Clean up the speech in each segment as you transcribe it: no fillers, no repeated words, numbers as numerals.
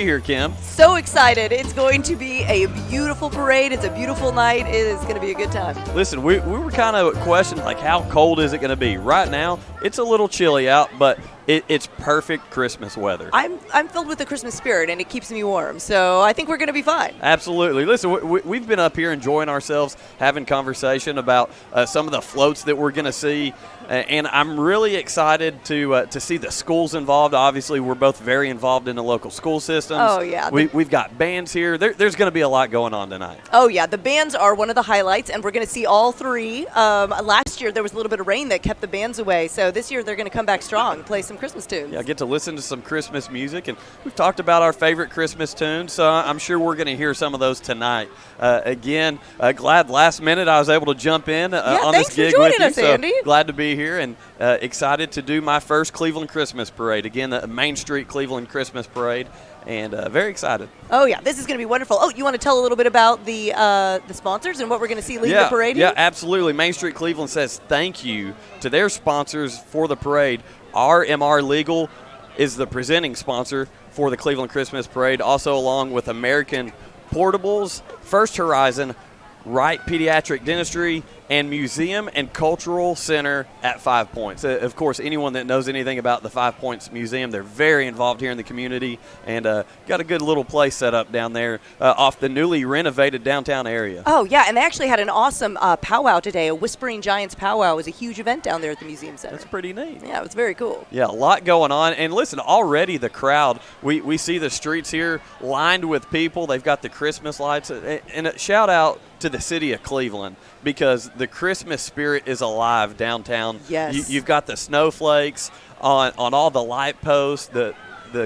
here, Kim. So excited. It's going to be a beautiful parade. It's a beautiful night. It is going to be a good time. Listen, we were kind of questioning, like, how cold is it going to be? Right now, it's a little chilly out, but it's perfect Christmas weather. I'm filled with the Christmas spirit, and it keeps me warm, so I think we're going to be fine. Absolutely. Listen, we've been up here enjoying ourselves, having conversation about some of the floats that we're going to see, and I'm really excited to see the schools involved. Obviously, we're both very involved in the local school systems. Oh, yeah. We've got bands here. There's going to be a lot going on tonight. Oh, yeah. The bands are one of the highlights, and we're going to see all three. Last year, there was a little bit of rain that kept the bands away, so this year they're going to come back strong and play some Christmas tunes. Yeah, I get to listen to some Christmas music, and we've talked about our favorite Christmas tunes, so I'm sure we're going to hear some of those tonight. Again, glad last minute I was able to jump in on this gig with you. Us, Andy. So glad to be here and excited to do my first Cleveland Christmas parade. Again, the Main Street Cleveland Christmas parade, and very excited. Oh, yeah, this is going to be wonderful. Oh, you want to tell a little bit about the sponsors and what we're going to see leading the parade here? Yeah, absolutely. Main Street Cleveland says thank you to their sponsors for the parade. RMR Legal is the presenting sponsor for the Cleveland Christmas Parade, also along with American Portables, First Horizon, Wright Pediatric Dentistry, and Museum and Cultural Center at 5 Points. Of course, anyone that knows anything about the 5 Points Museum, they're very involved here in the community and got a good little place set up down there off the newly renovated downtown area. Oh, yeah, and they actually had an awesome powwow today. A Whispering Giants powwow was a huge event down there at the Museum Center. That's pretty neat. Yeah, it was very cool. Yeah, a lot going on. And listen, already the crowd, we see the streets here lined with people. They've got the Christmas lights. And a shout out to the city of Cleveland, because the Christmas spirit is alive downtown. Yes. You've got the snowflakes on all the light posts, the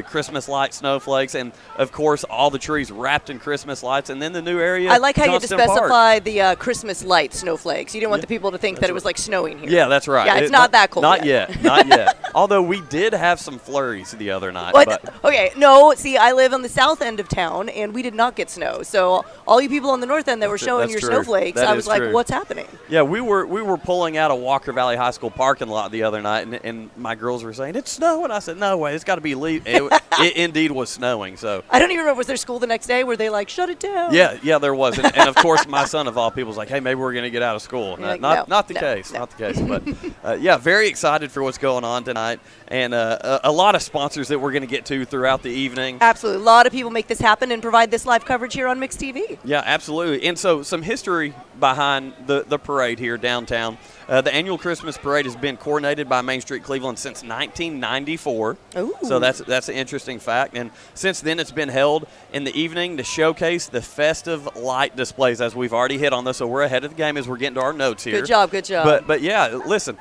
Christmas light snowflakes, and, of course, all the trees wrapped in Christmas lights, and then the new area, I like how you had to Johnston Park. specify the Christmas light snowflakes. You didn't want the people to think that it was like snowing here. Yeah, that's right. Yeah, it's not that cold Not yet. Not yet. Although we did have some flurries the other night. What? But Okay, no, see, I live on the south end of town, and we did not get snow. So all you people on the north end that were showing your snowflakes, I was like, what's happening? Yeah, we were pulling out of Walker Valley High School parking lot the other night, and my girls were saying, it's snowing. I said, no way, it's got to be it indeed was snowing. So I don't even remember, was there school the next day where they like, shut it down? Yeah, there was. And of course, my son of all people was like, hey, maybe we're going to get out of school. Not the case. But, yeah, very excited for what's going on tonight. And a lot of sponsors that we're going to get to throughout the evening. Absolutely. A lot of people make this happen and provide this live coverage here on Mix TV. Yeah, absolutely. And so some history behind the parade here downtown. The annual Christmas parade has been coordinated by Main Street Cleveland since 1994. Ooh. So that's an interesting fact. And since then, it's been held in the evening to showcase the festive light displays, as we've already hit on this. So we're ahead of the game as we're getting to our notes here. Good job, good job. But yeah, listen,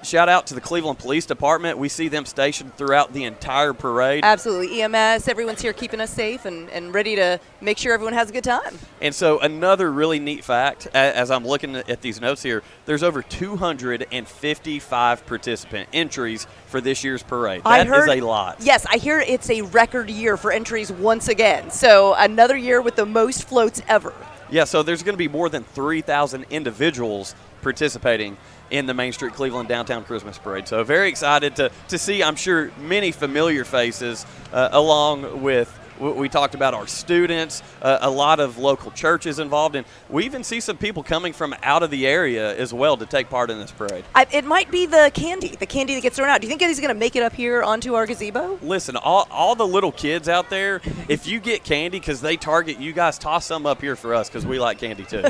shout out to the Cleveland Police Department. We see them stationed throughout the entire parade. Absolutely. EMS, everyone's here keeping us safe and ready to make sure everyone has a good time. And so another really neat fact, as I'm looking at these notes here, there's over 255 participant entries for this year's parade. That is a lot. Yes, I hear it's a record year for entries once again. So another year with the most floats ever. Yeah, so there's going to be more than 3,000 individuals participating in the Main Street Cleveland Downtown Christmas Parade. So very excited to see, I'm sure, many familiar faces along with we talked about our students, a lot of local churches involved, and we even see some people coming from out of the area as well to take part in this parade. It might be the candy that gets thrown out. Do you think he's going to make it up here onto our gazebo? Listen, all the little kids out there, if you get candy because they target you guys, toss some up here for us because we like candy too.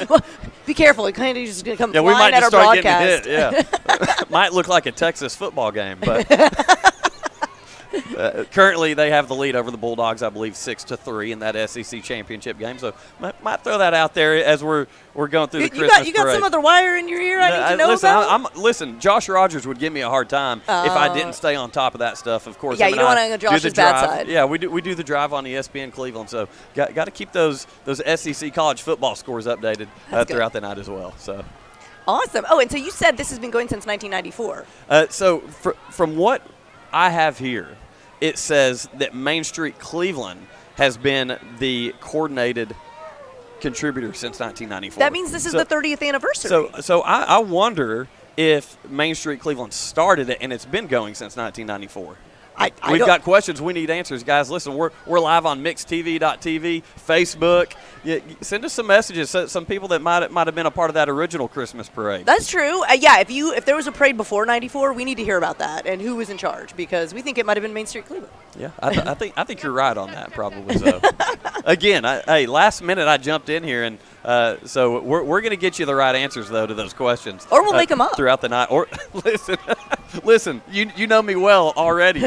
Well, be careful. Candy's just going to come we flying might at just our start broadcast. Getting hit. Yeah, might look like a Texas football game, but. Currently, they have the lead over the Bulldogs, I believe, 6-3 in that SEC championship game. So, might throw that out there as we're going through the Christmas parade. You got some other wire in your ear I need to know about? Listen, Josh Rogers would give me a hard time if I didn't stay on top of that stuff. Of course, yeah, you don't want to go Josh's bad side. Yeah, we do the drive on ESPN Cleveland. So, got to keep those SEC college football scores updated throughout the night as well. So. Awesome. Oh, and so you said this has been going since 1994. So, from what I have here, it says that Main Street Cleveland has been the coordinated contributor since 1994. That means this is the 30th anniversary. So I wonder if Main Street Cleveland started it and it's been going since 1994. We've got questions. We need answers, guys. Listen, we're live on mixtv.tv, Facebook. Send us some messages. Some people that might have been a part of that original Christmas parade. That's true. Yeah, if there was a parade before '94, we need to hear about that and who was in charge, because we think it might have been Main Street Cleveland. Yeah, I think you're right on that. Probably so. Again, last minute I jumped in here, and so we're going to get you the right answers though to those questions, or we'll make them up throughout the night. Or listen, you know me well already.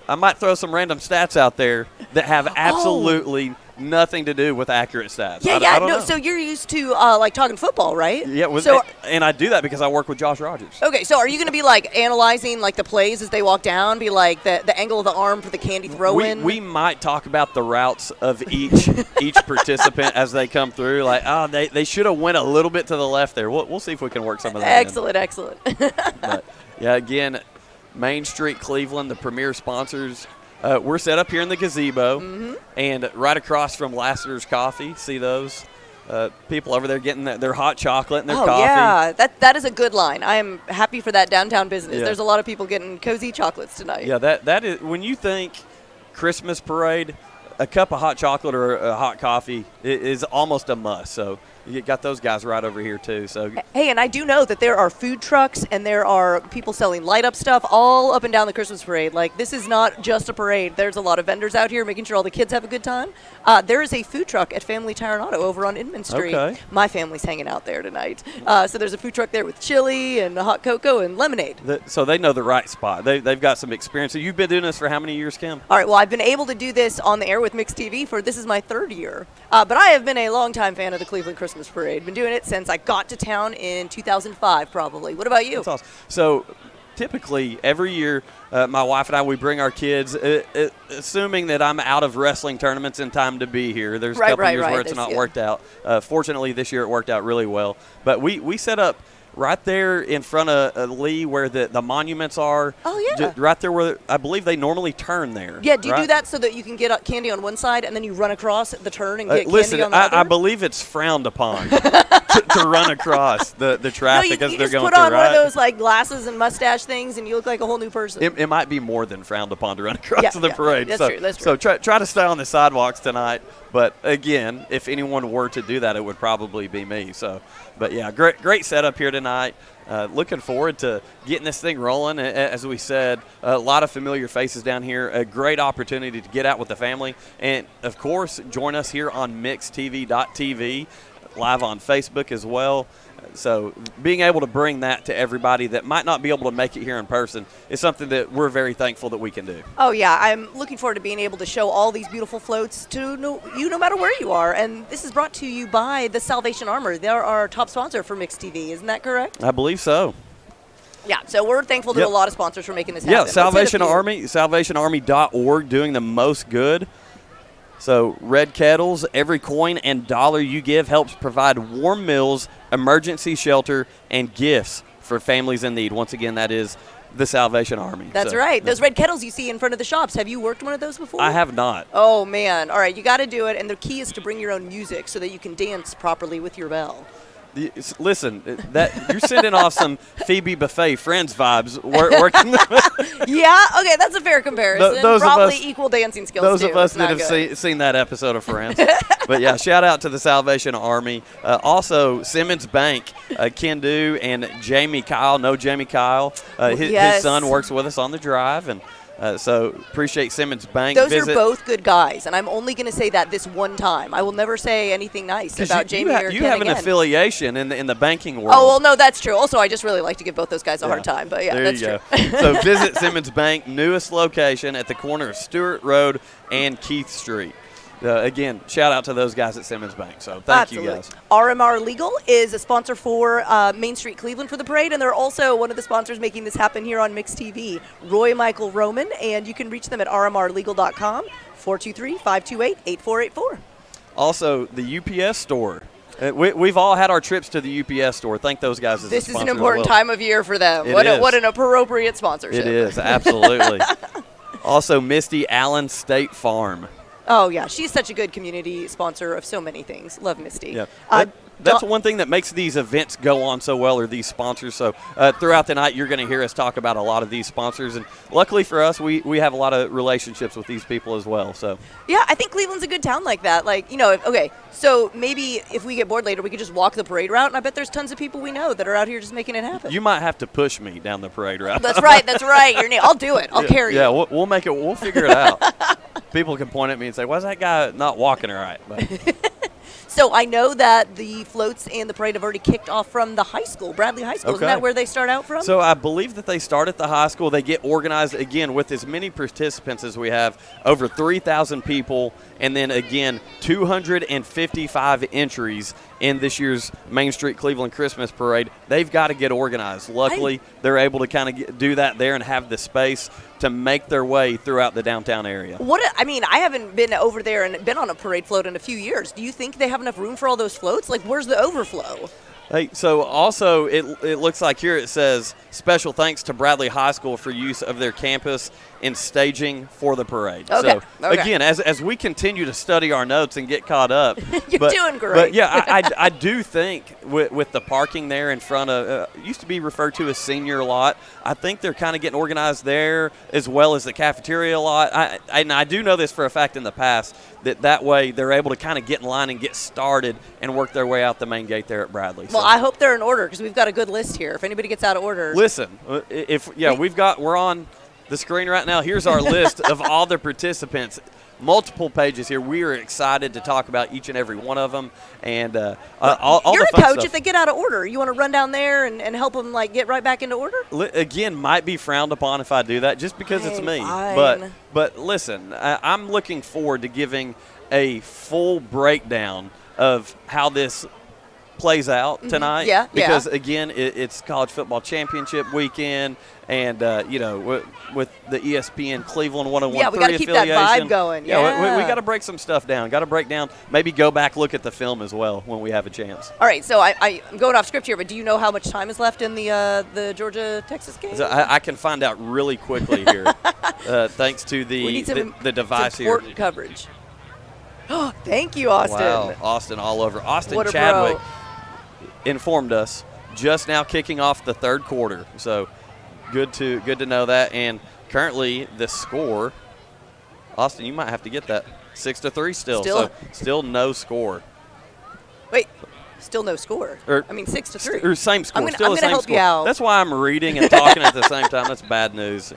I might throw some random stats out there that have absolutely nothing to do with accurate stats. Yeah, I don't know. So you're used to like talking football, right? Yeah, and I do that because I work with Josh Rogers. Okay, so are you going to be like analyzing like the plays as they walk down? Be like the angle of the arm for the candy throw in? We might talk about the routes of each participant as they come through. Like, they should have went a little bit to the left there. We'll see if we can work some of that. Excellent. But, yeah, again, Main Street Cleveland, the premier sponsors. We're set up here in the gazebo, and right across from Lassiter's Coffee. See those people over there getting their hot chocolate and their coffee. Yeah, that is a good line. I am happy for that downtown business. Yeah. There's a lot of people getting cozy chocolates tonight. Yeah, that is when you think Christmas parade, a cup of hot chocolate or a hot coffee is almost a must. So you got those guys right over here too. So hey, and I do know that there are food trucks and there are people selling light up stuff all up and down the Christmas parade. Like, this is not just a parade. There's a lot of vendors out here making sure all the kids have a good time. There is a food truck at Family Tire and Auto over on Inman Street. Okay. My family's hanging out there tonight. So there's a food truck there with chili and hot cocoa and lemonade. So they know the right spot. They've got some experience. So you've been doing this for how many years, Kim? All right, well, I've been able to do this on the air with Mixed TV this is my 3rd year. But I have been a longtime fan of the Cleveland Christmas Parade. Been doing it since I got to town in 2005, probably. What about you? That's awesome. So typically every year, my wife and I, we bring our kids, assuming that I'm out of wrestling tournaments in time to be here. There's a couple years where it's not worked out. Fortunately, this year it worked out really well. But we set up right there in front of Lee where the monuments are. Oh, yeah. Right there where I believe they normally turn there. Yeah, do you do that so that you can get candy on one side and then you run across the turn and get candy on the other? I believe it's frowned upon to run across the traffic as they're going through. You just put on one of those like glasses and mustache things and you look like a whole new person. It might be more than frowned upon to run across the parade. That's true. So try to stay on the sidewalks tonight. But again, if anyone were to do that, it would probably be me. So, but yeah, great setup here tonight. Looking forward to getting this thing rolling. As we said, a lot of familiar faces down here. A great opportunity to get out with the family. And, of course, join us here on mixtv.tv, live on Facebook as well. So being able to bring that to everybody that might not be able to make it here in person is something that we're very thankful that we can do. Oh, yeah. I'm looking forward to being able to show all these beautiful floats to you no matter where you are. And this is brought to you by the Salvation Armor. They're our top sponsor for Mixed TV. Isn't that correct? I believe so. Yeah, so we're thankful to a lot of sponsors for making this happen. Yeah, Salvation Army, salvationarmy.org, doing the most good. So Red Kettles, every coin and dollar you give helps provide warm meals, emergency shelter, and gifts for families in need. Once again, that is the Salvation Army. That's right. Those red kettles you see in front of the shops. Have you worked one of those before? I have not. Oh, man. All right, you got to do it. And the key is to bring your own music so that you can dance properly with your bell. Listen, that you're sending off some Phoebe Buffet Friends vibes. Working. Yeah, okay, that's a fair comparison. Probably equal dancing skills. Those of us that have seen that episode of Friends. But yeah, shout out to the Salvation Army. Also, Simmons Bank, Ken Du and Jamie Kyle. No, Jamie Kyle. His son works with us on the drive, and so appreciate Simmons Bank. Those are both good guys, and I'm only going to say that this one time. I will never say anything nice about Jamie or Ken You have an affiliation in the banking world. Oh, well, no, that's true. Also, I just really like to give both those guys a hard time, but yeah, that's true. So visit Simmons Bank, newest location at the corner of Stewart Road and Keith Street. Again, shout out to those guys at Simmons Bank. So thank you guys. RMR Legal is a sponsor for Main Street Cleveland for the parade, and they're also one of the sponsors making this happen here on Mixed TV. Roy Michael Roman, and you can reach them at rmrlegal.com, 423-528-8484. Also, the UPS store. We've all had our trips to the UPS store. Thank those guys as a sponsor. This is an important time of year for them. What an appropriate sponsorship. It is, absolutely. Also, Misty Allen State Farm. Oh, yeah. She's such a good community sponsor of so many things. Love Misty. Yeah. That's one thing that makes these events go on so well, are these sponsors. So throughout the night, you're going to hear us talk about a lot of these sponsors. And luckily for us, we have a lot of relationships with these people as well. So yeah, I think Cleveland's a good town like that. Like, okay, so maybe if we get bored later, we could just walk the parade route. And I bet there's tons of people we know that are out here just making it happen. You might have to push me down the parade route. That's right. I'll do it. I'll carry you. Yeah, we'll make it. We'll figure it out. People can point at me and say, "Why's that guy not walking right?" But so I know that the floats and the parade have already kicked off from the high school, Bradley High School. Okay. Isn't that where they start out from? So I believe that they start at the high school. They get organized, again, with as many participants as we have, over 3,000 people, and then, again, 255 entries in this year's Main Street Cleveland Christmas Parade. They've got to get organized. Luckily, they're able to kind of do that there and have the space to make their way throughout the downtown area. I haven't been over there and been on a parade float in a few years. Do you think they have enough room for all those floats? Like, where's the overflow? Hey, so also it looks like here it says, special thanks to Bradley High School for use of their campus in staging for the parade. Okay. So, again, as we continue to study our notes and get caught up. You're doing great. But, yeah, I do think with the parking there in front of used to be referred to as senior lot, I think they're kind of getting organized there as well as the cafeteria lot. I do know this for a fact in the past, that way they're able to kind of get in line and get started and work their way out the main gate there at Bradley. Well, I hope they're in order because we've got a good list here. If anybody gets out of order. Listen, we're on the screen right now. Here's our list of all the participants. Multiple pages here. We are excited to talk about each and every one of them. And all you're the a fun coach. stuff. If they get out of order, you want to run down there and help them get right back into order? Again, might be frowned upon if I do that just because it's me. Fine. But listen, I'm looking forward to giving a full breakdown of how this plays out tonight. Yeah, because again, it's college football championship weekend, and with the ESPN Cleveland 101.3 we got to keep that vibe going. Yeah, we got to break some stuff down. Got to break down. Maybe go back look at the film as well when we have a chance. All right, so I'm going off script here, but do you know how much time is left in the Georgia-Texas game? So I can find out really quickly here, thanks to the device here. Sport coverage. Oh, thank you, Austin. Wow, Austin all over. Austin What a Chadwick bro. informed us just now kicking off the third quarter. So good to know that. And currently the score, Austin, you might have to get that 6-3 still. So still no score. Wait, still no score. 6-3. Or same score. I'm still the gonna same help score. you out. That's why I'm reading and talking at the same time. That's bad news.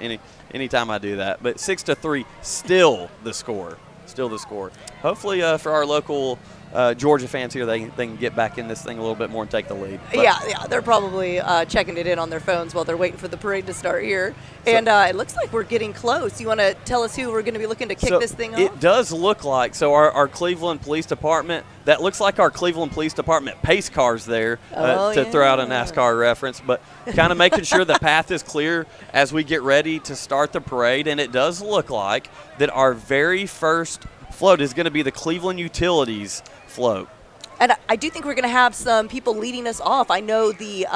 Anytime I do that. But 6-3, still the score. Still the score. Hopefully for our local Georgia fans here, they can get back in this thing a little bit more and take the lead. But yeah, they're probably checking it in on their phones while they're waiting for the parade to start here. And it looks like we're getting close. You want to tell us who we're going to be looking to kick this thing off? It does look like. So our Cleveland Police Department, that looks like our Cleveland Police Department pace cars there to throw out a NASCAR reference. But kind of making sure the path is clear as we get ready to start the parade. And it does look like that our very first float is going to be the Cleveland Utilities float. And I do think we're going to have some people leading us off. I know the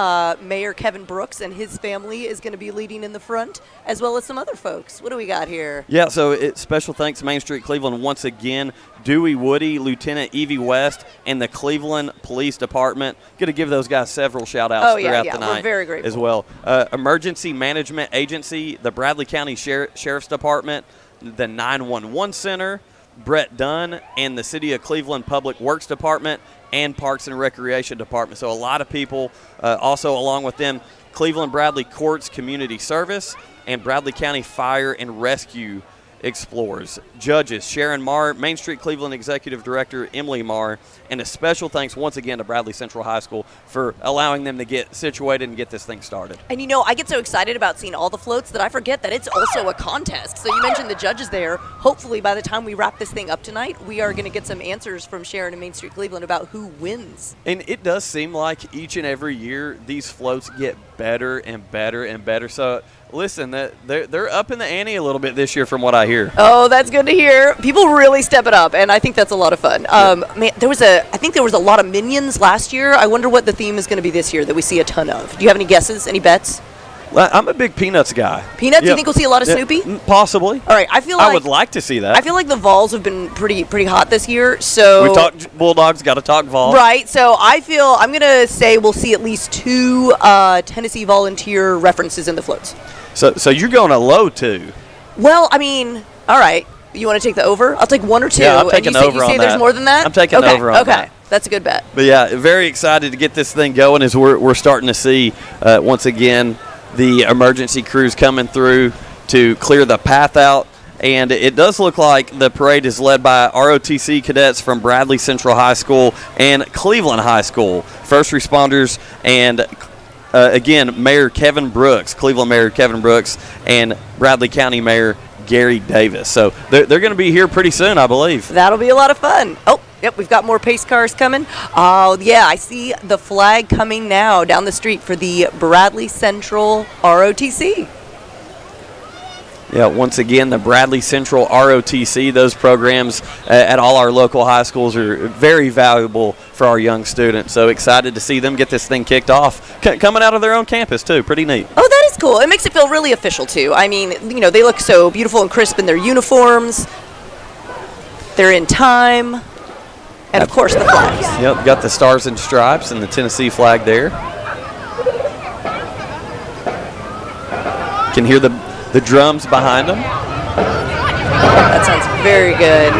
Mayor Kevin Brooks and his family is going to be leading in the front, as well as some other folks. What do we got here? Yeah, so special thanks Main Street Cleveland once again. Dewey Woody, Lieutenant Evie West, and the Cleveland Police Department. Going to give those guys several shout-outs throughout the night. We're very grateful. As well. Emergency Management Agency, the Bradley County Sheriff's Department, the 911 Center, Brett Dunn, and the City of Cleveland Public Works Department and Parks and Recreation Department. So a lot of people, also along with them, Cleveland Bradley Courts Community Service and Bradley County Fire and Rescue Explorers. Judges, Sharon Marr, Main Street Cleveland Executive Director Emily Marr, and a special thanks once again to Bradley Central High School for allowing them to get situated and get this thing started. And I get so excited about seeing all the floats that I forget that it's also a contest. So you mentioned the judges there. Hopefully by the time we wrap this thing up tonight, we are going to get some answers from Sharon and Main Street Cleveland about who wins. And it does seem like each and every year these floats get better and better and better. So listen, they're up in the ante a little bit this year from what I hear. Oh, that's good to hear. People really step it up, and I think that's a lot of fun. Man, I think there was a lot of Minions last year. I wonder what the theme is going to be this year that we see a ton of. Do you have any guesses, any bets? I'm a big Peanuts guy. Peanuts? You think we'll see a lot of Snoopy? Possibly. All right, I would like to see that. I feel like the Vols have been pretty hot this year. So we've talked Bulldogs, got to talk Vols. Right. So I'm gonna say we'll see at least 2 Tennessee Volunteer references in the floats. So you're going a low 2. Well, I mean, all right. You want to take the over? I'll take 1 or 2. Yeah, I'm taking over on that. You say there's more than that? I'm taking over on that. Okay, that's a good bet. But yeah, very excited to get this thing going as we're starting to see once again the emergency crews coming through to clear the path out. And it does look like the parade is led by ROTC cadets from Bradley Central High School and Cleveland High School, first responders, and again, Mayor Kevin Brooks, Cleveland Mayor Kevin Brooks, and Bradley County Mayor Gary Davis. So they're going to be here pretty soon, I believe. That'll be a lot of fun. Oh, yep, we've got more pace cars coming. Oh, yeah, I see the flag coming now down the street for the Bradley Central ROTC. Yeah, once again, the Bradley Central ROTC, those programs at all our local high schools are very valuable for our young students. So excited to see them get this thing kicked off. Coming out of their own campus, too. Pretty neat. Oh, that is cool. It makes it feel really official, too. I mean, they look so beautiful and crisp in their uniforms. They're in time. And, of course, the flags. Yep, got the stars and stripes and the Tennessee flag there. Can hear the drums behind them. That sounds very good.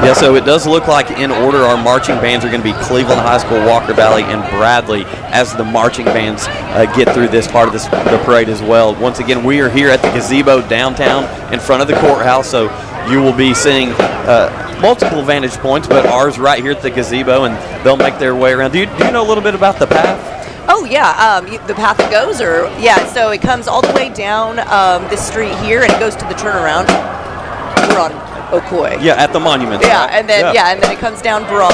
Yeah, so it does look like in order our marching bands are going to be Cleveland High School, Walker Valley, and Bradley as the marching bands get through this part of the parade as well. Once again, we are here at the gazebo downtown in front of the courthouse, so you will be seeing multiple vantage points, but ours right here at the gazebo, and they'll make their way around. Do you know a little bit about the path? Oh, yeah, the path it goes, so it comes all the way down this street here, and it goes to the turnaround. We're on Ocoee. Yeah, at the monument. Yeah, right? and then it comes down Broad,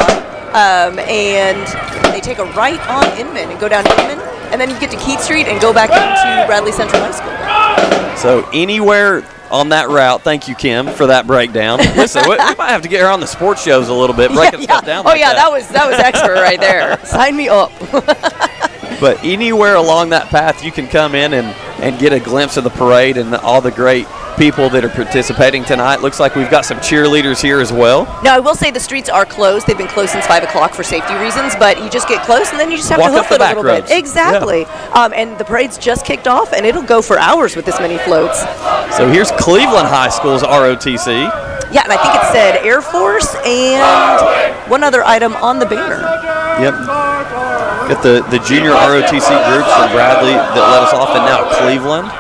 and they take a right on Inman and go down Inman, and then you get to Keith Street and go back into Bradley Central High School. So anywhere on that route, thank you, Kim, for that breakdown. Listen, we might have to get her on the sports shows a little bit, breaking stuff down. Oh, yeah, that was extra right there. Sign me up. But anywhere along that path, you can come in and get a glimpse of the parade and all the great people that are participating tonight. Looks like we've got some cheerleaders here as well. Now, I will say the streets are closed. They've been closed since 5 o'clock for safety reasons, but you just get close, and then you just have Walk to hoof up it the a little back roads. bit. Exactly. Yeah. And the parade's just kicked off, and it'll go for hours with this many floats. So here's Cleveland High School's ROTC. Yeah, and I think it said Air Force and one other item on the banner. Yep. Got the junior ROTC groups from Bradley that led us off, and now Cleveland.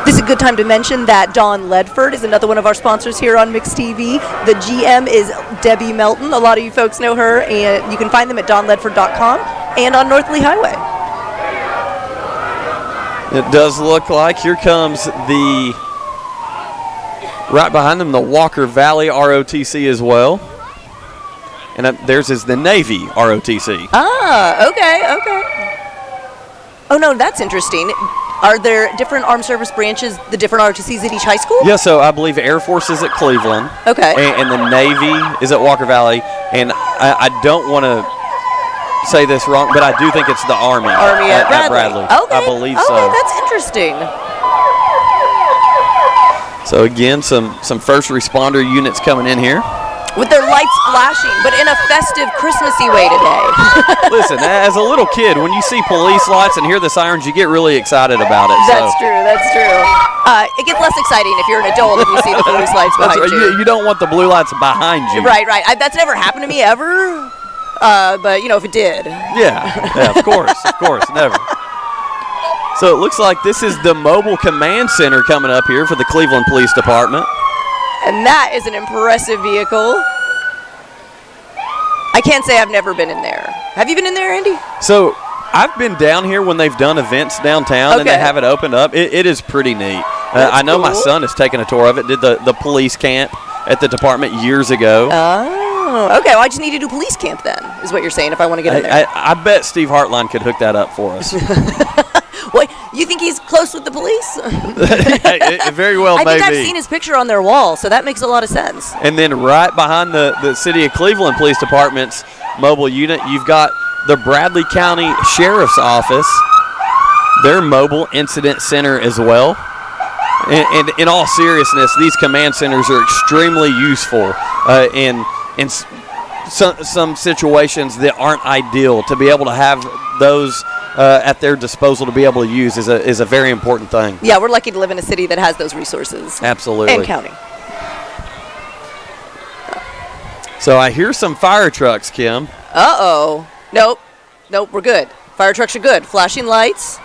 This is a good time to mention that Dawn Ledford is another one of our sponsors here on Mix TV. The GM is Debbie Melton. A lot of you folks know her, and you can find them at dawnledford.com and on North Lee Highway. It does look like here comes right behind them, the Walker Valley ROTC as well. And theirs is the Navy ROTC. Ah, okay. Oh, no, that's interesting. Are there different armed service branches, the different ROTCs at each high school? Yeah, so I believe Air Force is at Cleveland. Okay. And the Navy is at Walker Valley. And I don't want to say this wrong, but I do think it's the Army at Bradley. Okay. I believe so. Oh, that's interesting. So, again, some first responder units coming in here. With their lights flashing, but in a festive, Christmassy way today. Listen, as a little kid, when you see police lights and hear the sirens, you get really excited about it. That's true. It gets less exciting if you're an adult and you see the police lights behind you. You don't want the blue lights behind you. Right. That's never happened to me ever, but, if it did. Yeah, of course, never. So it looks like this is the Mobile Command Center coming up here for the Cleveland Police Department. And that is an impressive vehicle. I can't say I've never been in there. Have you been in there, Andy? So I've been down here when they've done events downtown and they have it opened up. It is pretty neat. I know my son has taken a tour of it, did the police camp at the department years ago. Oh, okay. Well, I just need to do police camp then, is what you're saying, if I want to get in there. I bet Steve Hartline could hook that up for us. What, you think he's close with the police? It very well may be. I think I've seen his picture on their wall, so that makes a lot of sense. And then right behind the City of Cleveland Police Department's mobile unit, you've got the Bradley County Sheriff's Office, their mobile incident center as well. And in all seriousness, these command centers are extremely useful in some situations that aren't ideal. To be able to have those at their disposal to be able to use is a very important thing. Yeah, we're lucky to live in a city that has those resources. Absolutely. And counting. So I hear some fire trucks, Kim. Uh-oh. Nope, we're good. Fire trucks are good. Flashing lights.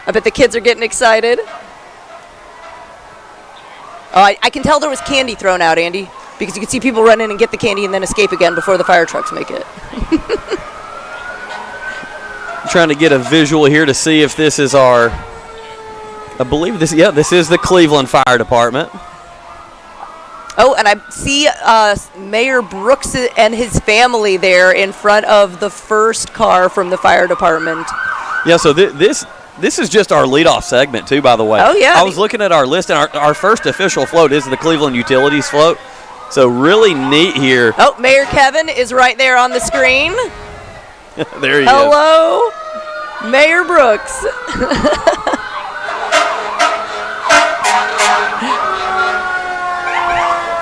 I bet the kids are getting excited. Oh, I can tell there was candy thrown out, Andy, because you can see people run in and get the candy and then escape again before the fire trucks make it. I'm trying to get a visual here to see if this is I believe this is the Cleveland Fire Department. Oh, and I see Mayor Brooks and his family there in front of the first car from the fire department. Yeah, so this is just our leadoff segment, too, by the way. Oh, yeah. I was looking at our list, and our first official float is the Cleveland Utilities float. So really neat here. Oh, Mayor Kevin is right there on the screen. There he is. Hello, Mayor Brooks.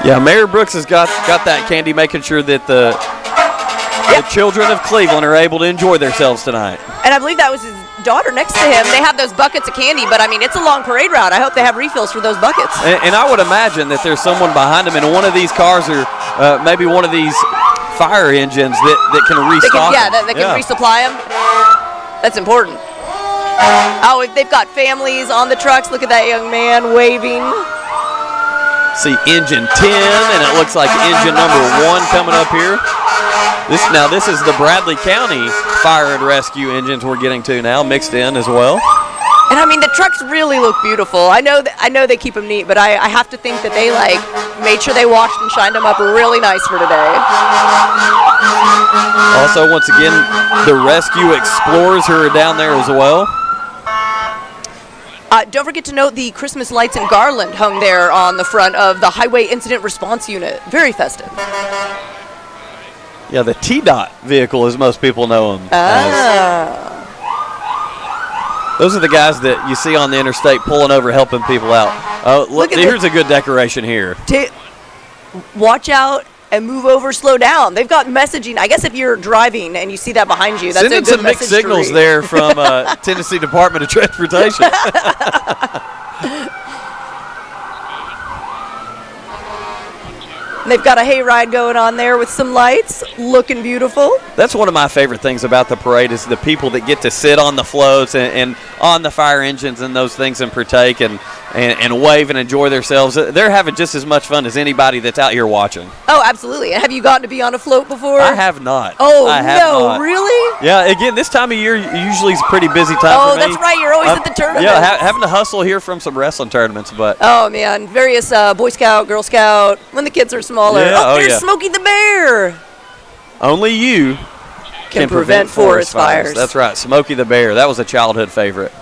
Yeah, Mayor Brooks has got that candy, making sure that the children of Cleveland are able to enjoy themselves tonight. And I believe that was his daughter next to him. They have those buckets of candy, but, I mean, it's a long parade route. I hope they have refills for those buckets. And I would imagine that there's someone behind them in one of these cars or maybe one of these fire engines that can restock them. That can resupply them. That's important. Oh, they've got families on the trucks. Look at that young man waving. See engine 10, and it looks like engine number 1 coming up here. This is the Bradley County Fire and Rescue engines we're getting to now, mixed in as well. And I mean, the trucks really look beautiful. I know they keep them neat, but I have to think that they made sure they washed and shined them up really nice for today. Also, once again, the Rescue Explorers who are down there as well. Don't forget to note the Christmas lights and garland hung there on the front of the Highway Incident Response Unit. Very festive. Yeah, the TDOT vehicle, as most people know them. Those are the guys that you see on the interstate pulling over, helping people out. Look, here's a good decoration here. Watch out and move over, slow down. They've got messaging. I guess if you're driving and you see that behind you, that's a good some mixed signals there from Tennessee Department of Transportation. They've got a hayride going on there with some lights, looking beautiful. That's one of my favorite things about the parade is the people that get to sit on the floats and on the fire engines and those things and partake and wave and enjoy themselves. They're having just as much fun as anybody that's out here watching. Oh, absolutely. Have you gotten to be on a float before? I have not. Oh, I have not. Really? Yeah, again, this time of year usually is a pretty busy time for me. Oh, that's right. You're always at the tournament. Yeah, having to hustle here from some wrestling tournaments. But oh, man. Various Boy Scout, Girl Scout, when the kids are smaller. Yeah, there's Smokey the Bear. Only you can prevent forest fires. That's right, Smokey the Bear. That was a childhood favorite.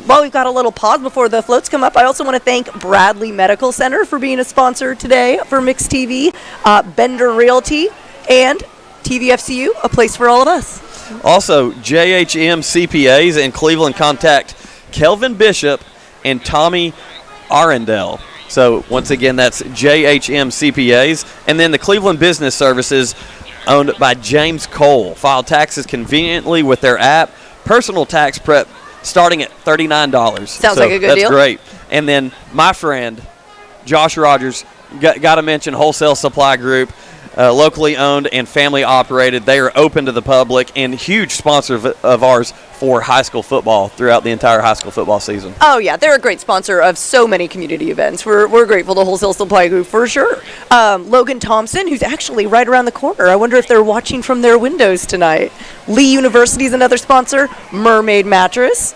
While we've got a little pause before the floats come up, I also want to thank Bradley Medical Center for being a sponsor today for Mix TV, Bender Realty, and TVFCU, a place for all of us. Also, JHM CPAs in Cleveland contact Kelvin Bishop and Tommy Arundel. So, once again, that's JHM CPAs. And then the Cleveland Business Services, owned by James Cole. File taxes conveniently with their app. Personal tax prep starting at $39. Sounds like a good deal. That's great. And then my friend, Josh Rogers, got to mention Wholesale Supply Group, locally owned and family operated. They are open to the public and huge sponsor of ours for high school football throughout the entire high school football season. Oh, yeah. They're a great sponsor of so many community events. We're grateful to Wholesale Supply Group for sure. Logan Thompson, who's actually right around the corner. I wonder if they're watching from their windows tonight. Lee University is another sponsor. Mermaid Mattress.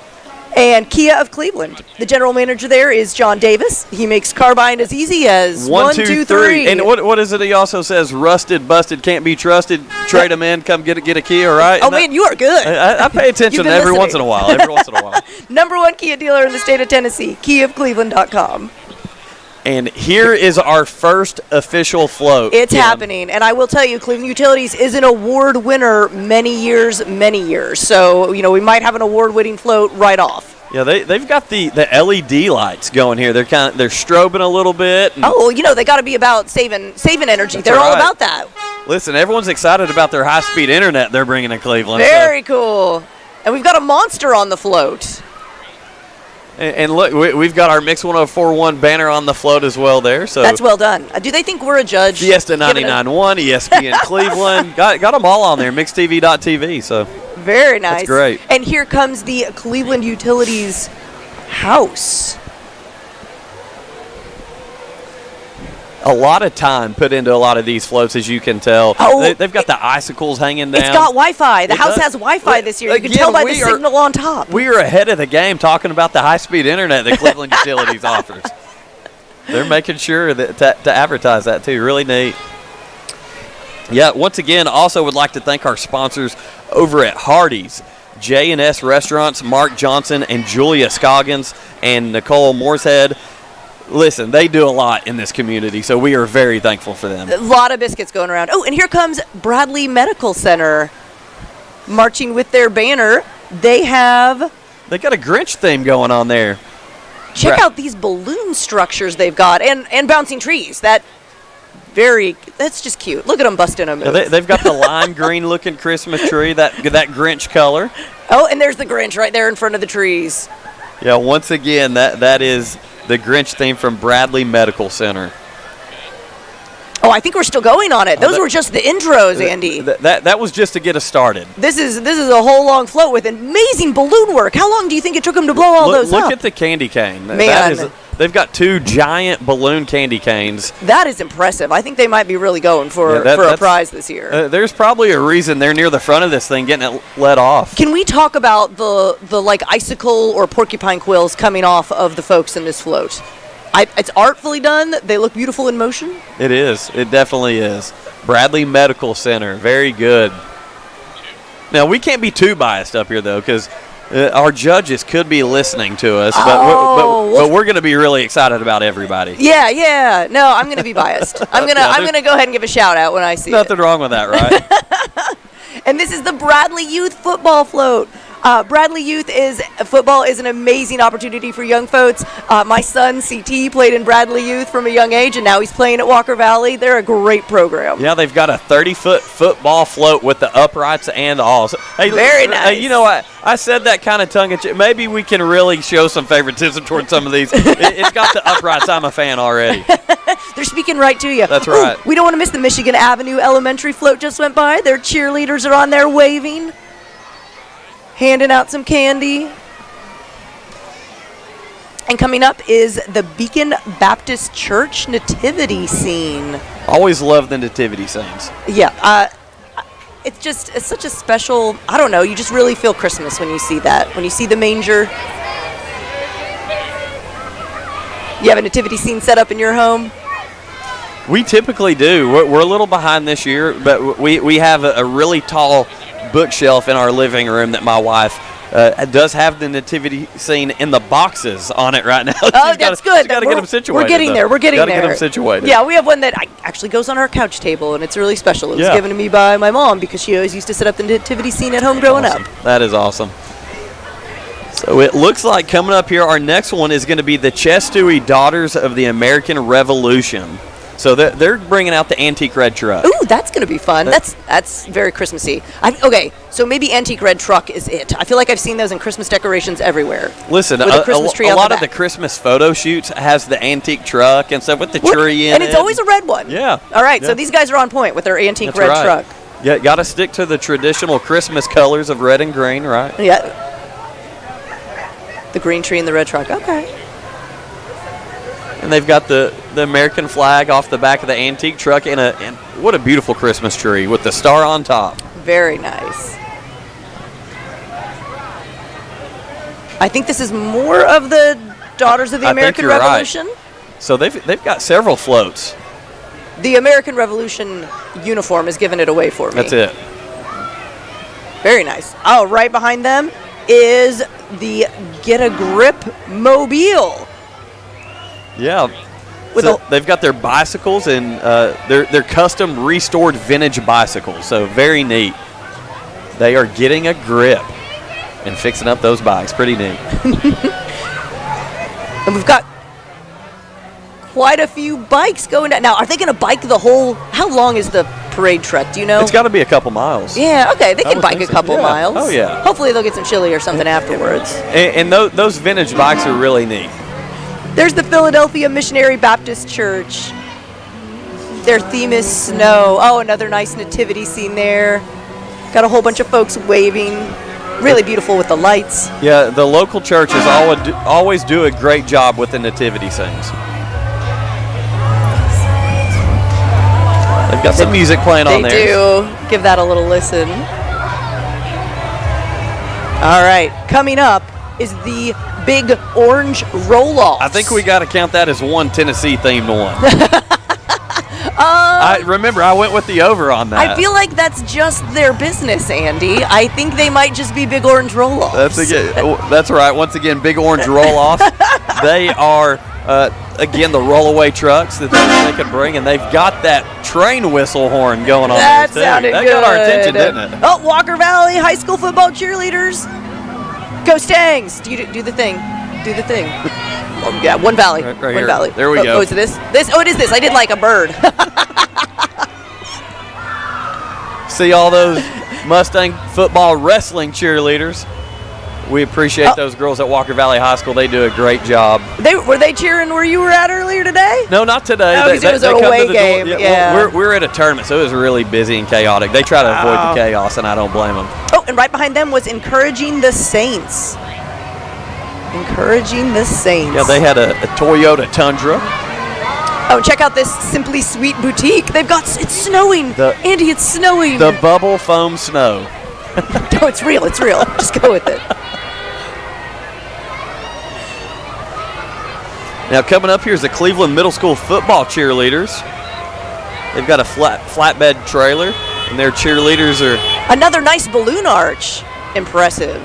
And Kia of Cleveland. The general manager there is John Davis. He makes car buying as easy as 1, 2, 3. And what is it he also says? Rusted, busted, can't be trusted. Trade them in, come get a Kia, right? Oh, man, you are good. I pay attention every once in a while. Number one Kia dealer in the state of Tennessee, KiaofCleveland.com. And here is our first official float. It's happening. And I will tell you, Cleveland Utilities is an award winner many years. So, we might have an award-winning float right off. Yeah, they've got the LED lights going here. They're strobing a little bit. They got to be about saving energy. They're all about that. Listen, everyone's excited about their high-speed internet they're bringing to Cleveland. Very cool. And we've got a monster on the float. And look, we've got our Mix 104.1 banner on the float as well there. So that's well done. Do they think we're a judge? Fiesta 99.1, ESPN Cleveland. Got them all on there, mixtv.tv. So very nice. That's great. And here comes the Cleveland Utilities house. A lot of time put into a lot of these floats, as you can tell. They've got the icicles hanging down. It's got Wi-Fi. The house has Wi-Fi this year. You can tell by the signal on top. We are ahead of the game talking about the high-speed internet that Cleveland Utilities offers. They're making sure that to advertise that, too. Really neat. Yeah, once again, also would like to thank our sponsors over at Hardee's. J&S Restaurants, Mark Johnson and Julia Scoggins and Nicole Moorshead. Listen, they do a lot in this community, so we are very thankful for them. A lot of biscuits going around. Oh, and here comes Bradley Medical Center marching with their banner. They got a Grinch theme going on there. Check out these balloon structures they've got and bouncing trees. That's just cute. Look at them busting a move. They've got the lime green looking Christmas tree, that Grinch color. Oh, and there's the Grinch right there in front of the trees. Yeah, once again, that is the Grinch theme from Bradley Medical Center. Oh, I think we're still going on it. Those were just the intros, Andy. That was just to get us started. This is a whole long float with amazing balloon work. How long do you think it took them to blow all those up? Look at the candy cane. Man. They've got 2 giant balloon candy canes. That is impressive. I think they might be really going for a prize this year. There's probably a reason they're near the front of this thing getting it let off. Can we talk about the like icicle or porcupine quills coming off of the folks in this float? It's artfully done. They look beautiful in motion. It is. It definitely is. Bradley Medical Center. Very good. Now, we can't be too biased up here, though, because our judges could be listening to us, but we're going to be really excited about everybody. Yeah. No, I'm going to be biased. I'm gonna go ahead and give a shout out when I see nothing wrong with that, right? And this is the Bradley Youth Football Float. Bradley Youth football is an amazing opportunity for young folks. My son, CT, played in Bradley Youth from a young age, and now he's playing at Walker Valley. They're a great program. Yeah, they've got a 30-foot football float with the uprights and all. So, hey, very nice. You know what? I said that kind of tongue-in-cheek. Maybe we can really show some favoritism towards some of these. It's got the uprights. I'm a fan already. They're speaking right to you. That's right. We don't want to miss the Michigan Avenue Elementary float just went by. Their cheerleaders are on there waving, handing out some candy. And coming up is the Beacon Baptist Church nativity scene. Always love the nativity scenes. Yeah. It's such a special, I don't know, you just really feel Christmas when you see that. When you see the manger. You have a nativity scene set up in your home? We typically do. We're a little behind this year, but we have a really tall bookshelf in our living room that my wife does have the nativity scene in the boxes on it right now. Oh, that's good. She's got to get them situated. We're getting there. Got to get them situated. Yeah, we have one that actually goes on our couch table, and it's really special. It was given to me by my mom because she always used to set up the nativity scene at home growing up. That is awesome. So it looks like coming up here, our next one is going to be the Chestuie Daughters of the American Revolution. So they're bringing out the antique red truck. Ooh, that's going to be fun. That's very Christmassy. Okay, so maybe antique red truck is it. I feel like I've seen those in Christmas decorations everywhere. Listen, a lot of the Christmas photo shoots has the antique truck and stuff with the tree in it. And it's always a red one. Yeah. All right, so these guys are on point with their antique red truck. Yeah, got to stick to the traditional Christmas colors of red and green, right? Yeah. The green tree and the red truck. Okay. And they've got the American flag off the back of the antique truck and what a beautiful Christmas tree with the star on top. Very nice. I think this is more of the Daughters of the American Revolution. Right. So they've got several floats. The American Revolution uniform is giving it away for me. That's it. Very nice. Oh, right behind them is the Get a Grip Mobile. Yeah. They've got their bicycles and they're custom restored vintage bicycles. So very neat. They are getting a grip and fixing up those bikes. Pretty neat. And we've got quite a few bikes going down. Now, are they going to bike the whole? How long is the parade trek? Do you know? It's got to be a couple miles. Yeah, okay. They can bike a couple miles. Oh, yeah. Hopefully they'll get some chili or something afterwards. And those vintage bikes are really neat. There's the Philadelphia Missionary Baptist Church. Their theme is snow. Oh, another nice nativity scene there. Got a whole bunch of folks waving. Really beautiful with the lights. Yeah, the local churches always do a great job with the nativity scenes. They've got some music playing on there. They do. Give that a little listen. All right. Coming up is the big orange roll-off. I think we got to count that as one Tennessee-themed one. I went with the over on that. I feel like that's just their business, Andy. I think they might just be big orange roll-offs. That's right. Once again, big orange roll-offs. They are... again, the rollaway trucks that they could bring, and they've got that train whistle horn going on. That there, sounded That good. got our attention, didn't it? Oh, Walker Valley High School football cheerleaders. Go Stangs. Do the thing. Do the thing. Oh, yeah, one valley. Right one here. valley. There we go. Oh, is it this? Oh, it is this. I did like a bird. See all those Mustang football wrestling cheerleaders. We appreciate those girls at Walker Valley High School. They do a great job. Were they cheering where you were at earlier today? No, not today. No, because it was an away game. Yeah. We're at a tournament, so it was really busy and chaotic. They try to avoid the chaos, and I don't blame them. Oh, and right behind them was Encouraging the Saints. Encouraging the Saints. Yeah, they had a Toyota Tundra. Oh, check out this Simply Sweet boutique. It's snowing. Andy, it's snowing. The bubble foam snow. No, it's real. It's real. Just go with it. Now coming up here is the Cleveland Middle School football cheerleaders. They've got a flatbed trailer, and their cheerleaders are... Another nice balloon arch. Impressive.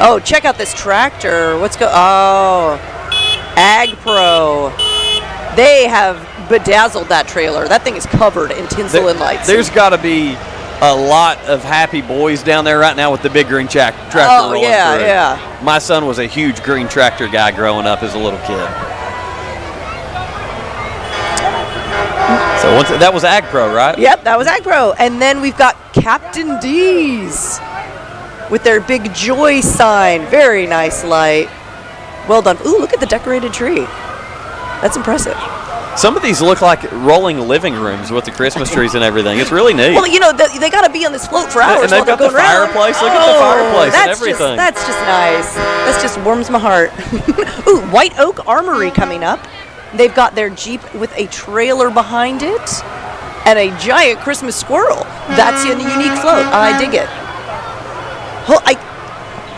Oh, check out this tractor. Ag Pro. They have bedazzled that trailer. That thing is covered in tinsel and lights. There's got to be a lot of happy boys down there right now with the big green tractor rolling through. Yeah. My son was a huge green tractor guy growing up as a little kid. So that was Ag Pro, right? Yep, that was Ag Pro. And then we've got Captain D's with their big joy sign. Very nice light. Well done. Ooh, look at the decorated tree. That's impressive. Some of these look like rolling living rooms with the Christmas trees and everything. It's really neat. Well, they got to be on this float for hours. And they've got the fireplace. Look at the fireplace and everything. That's just nice. That just warms my heart. Ooh, White Oak Armory coming up. They've got their Jeep with a trailer behind it and a giant Christmas squirrel. That's a unique float. I dig it.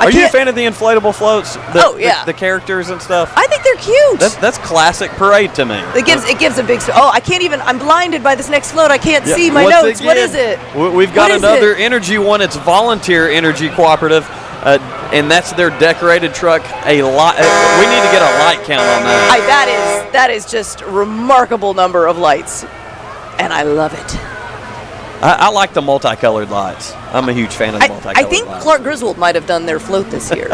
Are you a fan of the inflatable floats? The characters and stuff? I think they're cute. That's classic parade to me. It gives a big... I can't even... I'm blinded by this next float. I can't see my notes. What is it? We've got another energy one. It's Volunteer Energy Cooperative, and that's their decorated truck. We need to get a light count on that. That is just a remarkable number of lights, and I love it. I like the multicolored lights. I'm a huge fan of the multicolored lights. I think Clark Griswold might have done their float this year.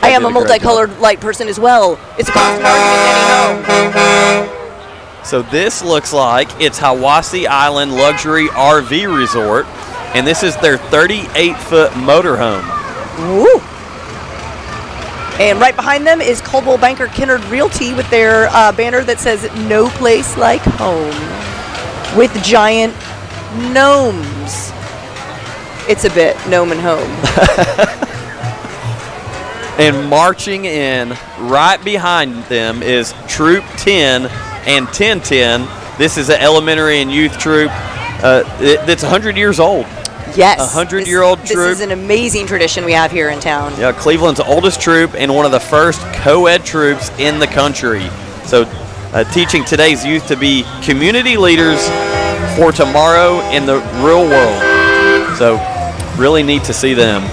I am a multicolored light person as well. It's a constant argument, Danny. So this looks like it's Hiwassee Island Luxury RV Resort, and this is their 38-foot motorhome. Ooh. And right behind them is Coldwell Banker Kennard Realty with their banner that says "No Place Like Home," with giant gnomes. It's a bit gnome and home. And marching in right behind them is Troop 10 and 1010. This is an elementary and youth troop that's 100 years old. Yes. 100-year-old troop. This is an amazing tradition we have here in town. Yeah, Cleveland's oldest troop and one of the first co-ed troops in the country. So teaching today's youth to be community leaders for tomorrow in the real world. So really neat to see them.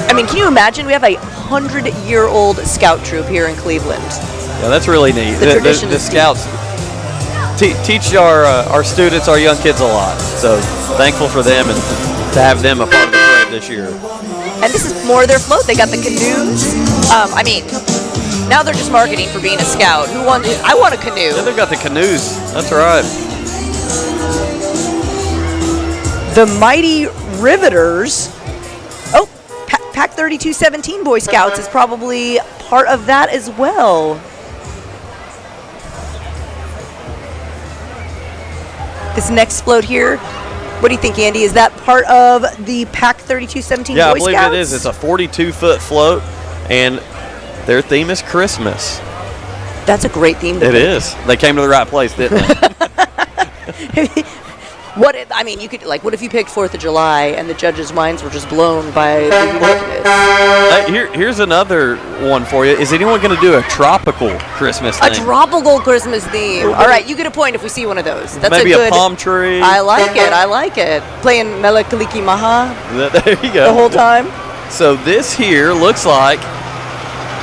I mean, can you imagine? We have a 100-year-old scout troop here in Cleveland. Yeah, that's really neat. The tradition the is scouts teach our students, our young kids a lot. So thankful for them and to have them a part of the parade this year. And this is more of their float. They got the canoes. I mean, now they're just marketing for being a scout. Who wants? I want a canoe. Yeah, they've got the canoes. That's right. The Mighty Riveters. Oh, Pack 3217 Boy Scouts is probably part of that as well. This next float here, what do you think, Andy? Is that part of the Pack 3217 Boy Scouts? Yeah, I believe it is. It's a 42-foot float, and their theme is Christmas. That's a great theme. It is. They came to the right place, didn't they? I mean, you could, like, what if you picked 4th of July and the judges' minds were just blown by the orchid? Here's another one for you. Is anyone going to do a tropical Christmas theme? A tropical Christmas theme. All right, you get a point if we see one of those. That's maybe a good. A palm tree. I like it. I like it. Playing Mele Kaliki Maha There you go. the whole time. So this here looks like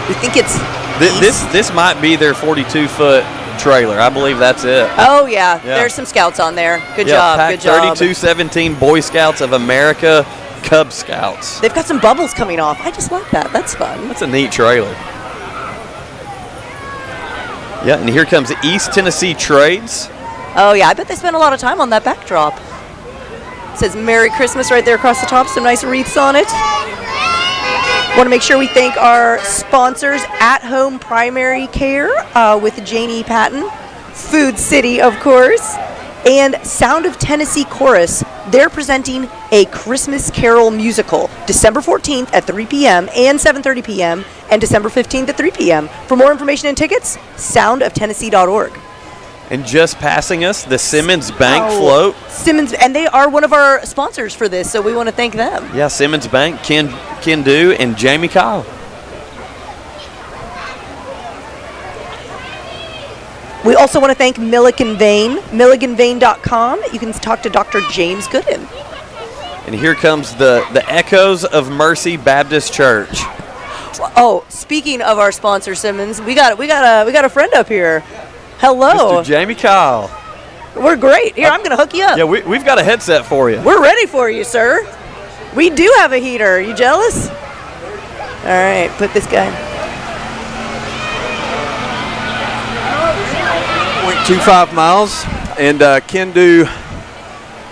You think it's this might be their 42-foot trailer. I believe that's it. Oh yeah. There's some scouts on there. Good Yeah, job. Pack Good job. 3217 Boy Scouts of America, Cub Scouts. They've got some bubbles coming off. I just like that. That's fun. That's a neat trailer. Yeah, and here comes East Tennessee Trades. Oh yeah, I bet they spent a lot of time on that backdrop. It says Merry Christmas right there across the top. Some nice wreaths on it. Want to make sure we thank our sponsors, At Home Primary Care with Janie Patton, Food City, of course, and Sound of Tennessee Chorus. They're presenting a Christmas Carol musical December 14th at 3 p.m. and 7:30 p.m. and December 15th at 3 p.m. For more information and tickets, soundoftennessee.org. And just passing us, the Simmons Bank float. Simmons, and they are one of our sponsors for this, so we want to thank them. Yeah, Simmons Bank, Ken Do, and Jamie Kyle. We also want to thank Milligan Vane, milliganvane.com. You can talk to Dr. James Gooden. And here comes the Echoes of Mercy Baptist Church. Oh, speaking of our sponsor, Simmons, we got a friend up here. Hello. Mr. Jamie Kyle. We're great. Here, I'm going to hook you up. Yeah, we've got a headset for you. We're ready for you, sir. We do have a heater. You jealous? All right, put this guy. 0.25 miles, and Ken Do.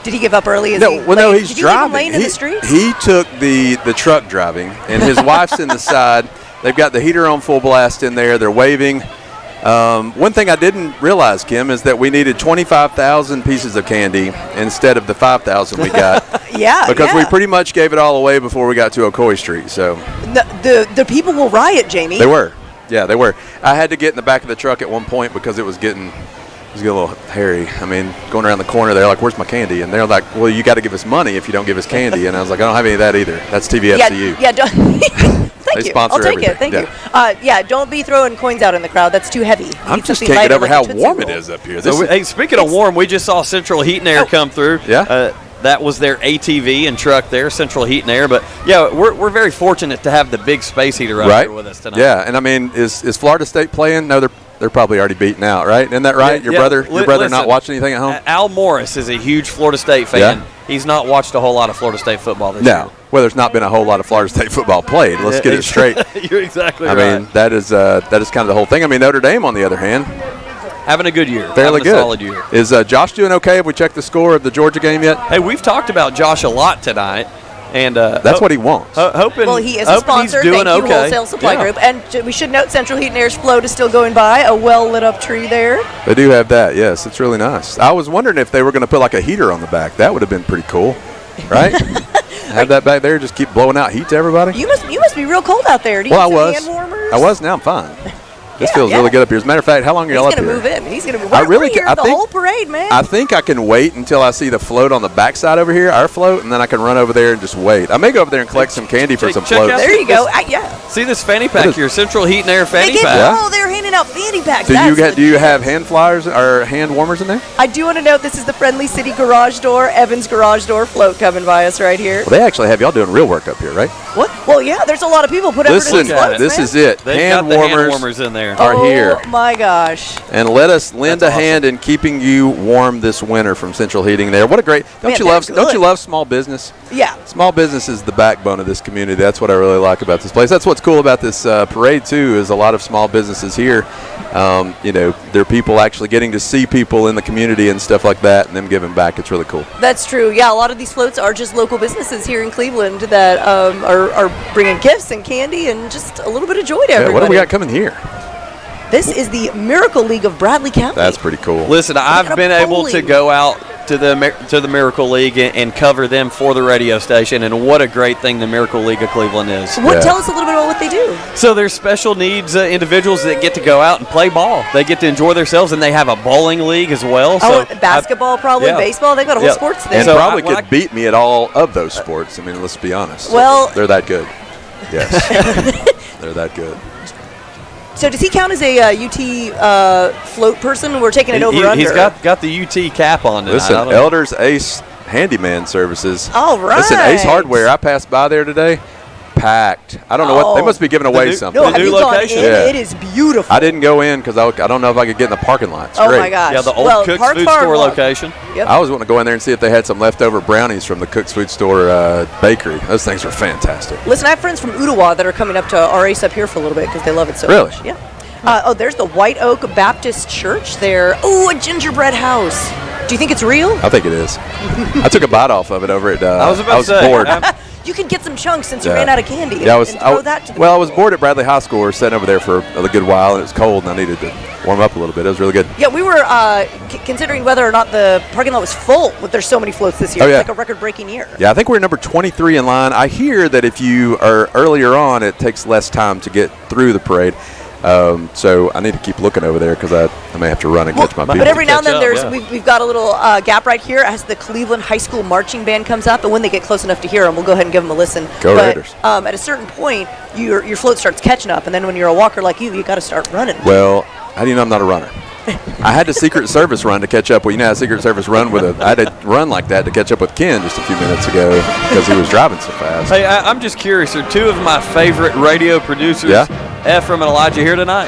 Did he give up early? No, he's Did driving. Did he leave him laying in the street? He took the truck driving, and his wife's in the side. They've got the heater on full blast in there. They're waving. One thing I didn't realize, Kim, is that we needed 25,000 pieces of candy instead of the 5,000 we got. Because we pretty much gave it all away before we got to Ocoee Street. So the people will riot, Jamie. They were. Yeah, they were. I had to get in the back of the truck at one point because it was getting a little hairy. I mean, going around the corner, they're like, "Where's my candy?" And they're like, "Well, you got to give us money if you don't give us candy." And I was like, "I don't have any of that either. That's TVFCU." Yeah. Thank you. Sponsor I'll take everything. it. Thank you. Don't be throwing coins out in the crowd. That's too heavy. I'm just can't get over how warm it is up here. Hey, speaking of warm, we just saw Central Heat and Air come through. Yeah. That was their ATV and truck there, Central Heat and Air. But, yeah, we're very fortunate to have the big space heater out here with us tonight. Yeah, and I mean, is Florida State playing? No, they're probably already beaten out, right? Isn't that right? Your brother not watching anything at home? Al Morris is a huge Florida State fan. Yeah. He's not watched a whole lot of Florida State football this year. No. Well, there's not been a whole lot of Florida State football played. Let's get it straight. You're exactly right. I mean, that is kind of the whole thing. I mean, Notre Dame, on the other hand, having a good year. Fairly having good. A solid year. Is Josh doing okay? Have we checked the score of the Georgia game yet? Hey, we've talked about Josh a lot tonight. And that's what he wants. Well, he is a sponsor. He's doing Thank you, okay. Wholesale Supply Group. And we should note Central Heat and Air's float is still going by. A well-lit up tree there. They do have that, yes. It's really nice. I was wondering if they were going to put like a heater on the back. That would have been pretty cool, right? Have that back there, just keep blowing out heat to everybody. You must be real cold out there. Do you I need was. some hand warmers? I was. Now I'm fine. This feels really good up here. As a matter of fact, how long are y'all up here? He's going to move in. He's going to move in. We're here the whole parade, man. I think I can wait until I see the float on the backside over here, our float, and then I can run over there and just wait. I may go over there and collect some candy for some floats. There you go. See this fanny pack here, Central Heat and Air fanny pack. Oh, they're handing handing out fanny packs. Do That's you have hand flyers or hand warmers in there? I do want to note this is the Friendly City Garage Door, Evans Garage Door float coming by us right here. Well, they actually have y'all doing real work up here, right? What? Well, yeah, there's a lot of people put effort into Listen, these floats, this man. is it. They've Hand got the warmers hand warmers in there. are here. Oh, my gosh. And let us lend That's a hand in keeping you warm this winter from Central Heating there. What a great, Man, don't you good. love small business? Yeah. Small business is the backbone of this community. That's what I really like about this place. That's what's cool about this parade too, is a lot of small businesses here. There are people actually getting to see people in the community and stuff like that, and them giving back. It's really cool. That's true. Yeah, a lot of these floats are just local businesses here in Cleveland that are bringing gifts and candy and just a little bit of joy to everybody. What do we got coming here? This is the Miracle League of Bradley County. That's pretty cool. Listen, I've got a been able to bowling. go out to the Miracle League and cover them for the radio station, and what a great thing the Miracle League of Cleveland is. What? Yeah. Tell us a little bit about what they do. So there's special needs individuals that get to go out and play ball. They get to enjoy themselves, and they have a bowling league as well. Oh, So basketball, probably yeah. baseball. They've got a whole Yeah. sports And thing. So probably when could beat me at all of those sports. I mean, let's be honest. Well- they're that good. Yes. They're that good. So does he count as a UT float person? We're taking it over under. He's got the UT cap on tonight. Listen, I don't know. Elders Ace Handyman Services. All right. Listen, Ace Hardware, I passed by there today, packed. I don't know what, they must be giving away new- something. No, The have new you gone location? in? Yeah. It is beautiful. I didn't go in because I don't know if I could get in the parking lot. It's Oh great. my gosh. Yeah, the old well, Cook's Park Food Farm Store Walk. location. Yep. I was wanting to go in there and see if they had some leftover brownies from the Cook's Food Store bakery. Those things are fantastic. Listen, I have friends from Ottawa that are coming up to our Ace up here for a little bit because they love it so Really? much. Yeah. There's the White Oak Baptist Church there. Oh, a gingerbread house. Do you think it's real? I think it is. I took a bite off of it over at. I was about to say, bored. You can get some chunks since you Yeah. ran out of candy. Yeah, and throw that to the I was bored at Bradley High School. We were sitting over there for a good while, and it was cold, and I needed to warm up a little bit. It was really good. Yeah, we were considering whether or not the parking lot was full with there's so many floats this year. Oh, yeah. It's like a record-breaking year. Yeah, I think we're number 23 in line. I hear that if you are earlier on, it takes less time to get through the parade. So I need to keep looking over there because I may have to run and catch my people. But every now and then catch up, there's yeah. we've got a little gap right here as the Cleveland High School marching band comes up, and when they get close enough to hear them, we'll go ahead and give them a listen. Go but, Raiders. At a certain point, your float starts catching up, and then when you're a walker like you got to start running. Well, how do you know I'm not a runner? I had the Secret Service run to catch up with. You know how Secret Service run with I had to run like that to catch up with Ken just a few minutes ago because he was driving so fast. Hey, I'm just curious. Are two of my favorite radio producers, Yeah. Ephraim and Elijah, here tonight?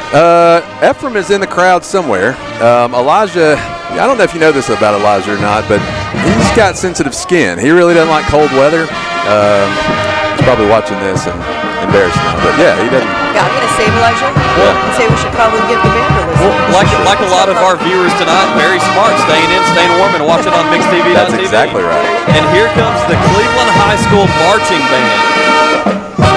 Ephraim is in the crowd somewhere. Elijah, I don't know if you know this about Elijah or not, but he's got sensitive skin. He really doesn't like cold weather. He's probably watching this and embarrassed now, but yeah, he doesn't. Yeah, I'm going to save Elijah and say we should probably give the band a listen. Well, like a lot of our viewers tonight, very smart, staying in, staying warm, and watching on MixTV.tv. That's exactly right. And here comes the Cleveland High School marching band.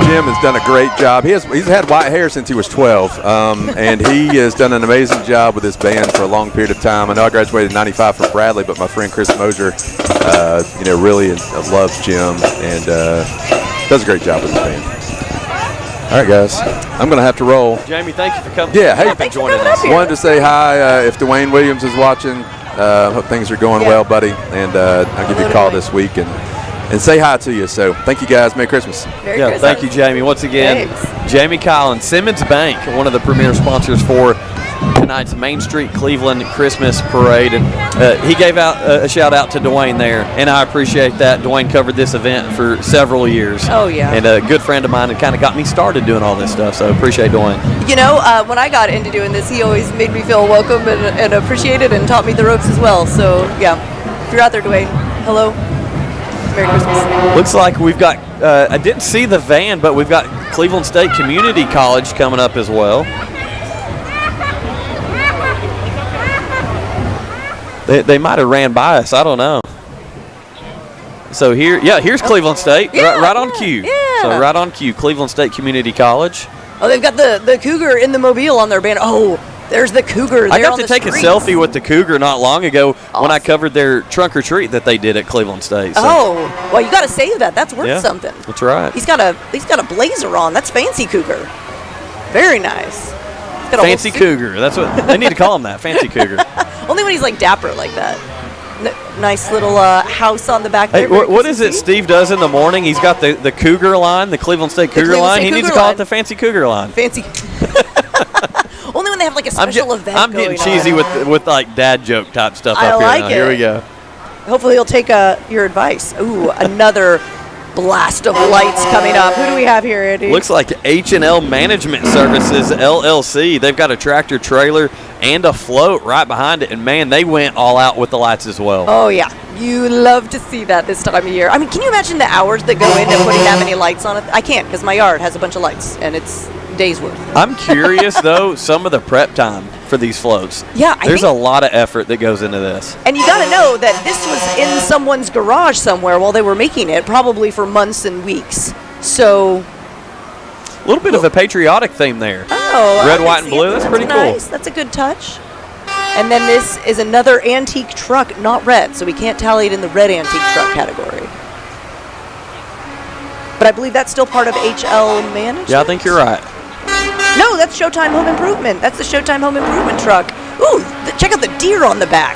Jim has done a great job. He's had white hair since he was 12, and he has done an amazing job with this band for a long period of time. I know I graduated in '95 from Bradley, but my friend Chris Mosier, really loves Jim and does a great job with this band. All right, guys, I'm going to have to roll. Jamie, thank you for coming. Yeah, hey, thanks for joining coming us. up here. Wanted to say hi if Dwayne Williams is watching. Hope things are going Yeah. well, buddy, and I'll give you a call this week and say hi to you. So thank you guys. Merry Christmas. Merry Yeah, Christmas. thank you, Jamie. Once again, Thanks. Jamie Collins, Simmons Bank, one of the premier sponsors for tonight's Main Street Cleveland Christmas Parade. And he gave out a shout out to Dwayne there, and I appreciate that. Dwayne covered this event for several years. Oh, yeah. And a good friend of mine and kind of got me started doing all this stuff, so appreciate Dwayne. You know, when I got into doing this, he always made me feel welcome and appreciated and taught me the ropes as well. So, yeah, if you're out there, Dwayne, hello. Merry Christmas. Looks like we've got, I didn't see the van, but we've got Cleveland State Community College coming up as well. They might have ran by us. I don't know. So here's Cleveland State, Yeah, right on cue. yeah. So right on cue, Cleveland State Community College. Oh, they've got the Cougar in the Mobile on their banner. Oh, there's the Cougar. I there got on to the take streets. a selfie with the Cougar not long ago when I Awesome. covered their trunk or treat that they did at Cleveland State. So, Oh, well, you got to save that. That's worth yeah, something. That's right. He's got a blazer on. That's fancy Cougar. Very nice. He's got a whole Fancy suit. Cougar. That's what they need to call him. That Fancy Cougar. Only when he's like dapper like that. Nice little house on the back Hey, there. what is it Steve does in the morning? He's got the Cougar line, the Cleveland State Cougar Cleveland line. State He needs to Cougar call line. it the Fancy Cougar line. Fancy. Only when they have like a special event I'm getting going cheesy on. with like dad joke type stuff I up like here now. it. Here we go. Hopefully he'll take your advice. Ooh, another blast of lights coming up. Who do we have here, Andy? Looks like H&L Management Services, LLC. They've got a tractor trailer and a float right behind it. And, man, they went all out with the lights as well. Oh, yeah. You love to see that this time of year. I mean, can you imagine the hours that go into putting that many lights on it? I can't because my yard has a bunch of lights, and it's days worth. I'm curious, though, some of the prep time for these floats. Yeah, There's a lot of effort that goes into this. And you got to know that this was in someone's garage somewhere while they were making it, probably for months and weeks. So, A little bit of a patriotic theme there. Red, white, and blue. That's pretty cool. Nice. That's a good touch. And then this is another antique truck, not red, so we can't tally it in the red antique truck category. But I believe that's still part of HL Management. Yeah, I think you're right. No, that's Showtime Home Improvement. That's the Showtime Home Improvement truck. Ooh, check out the deer on the back.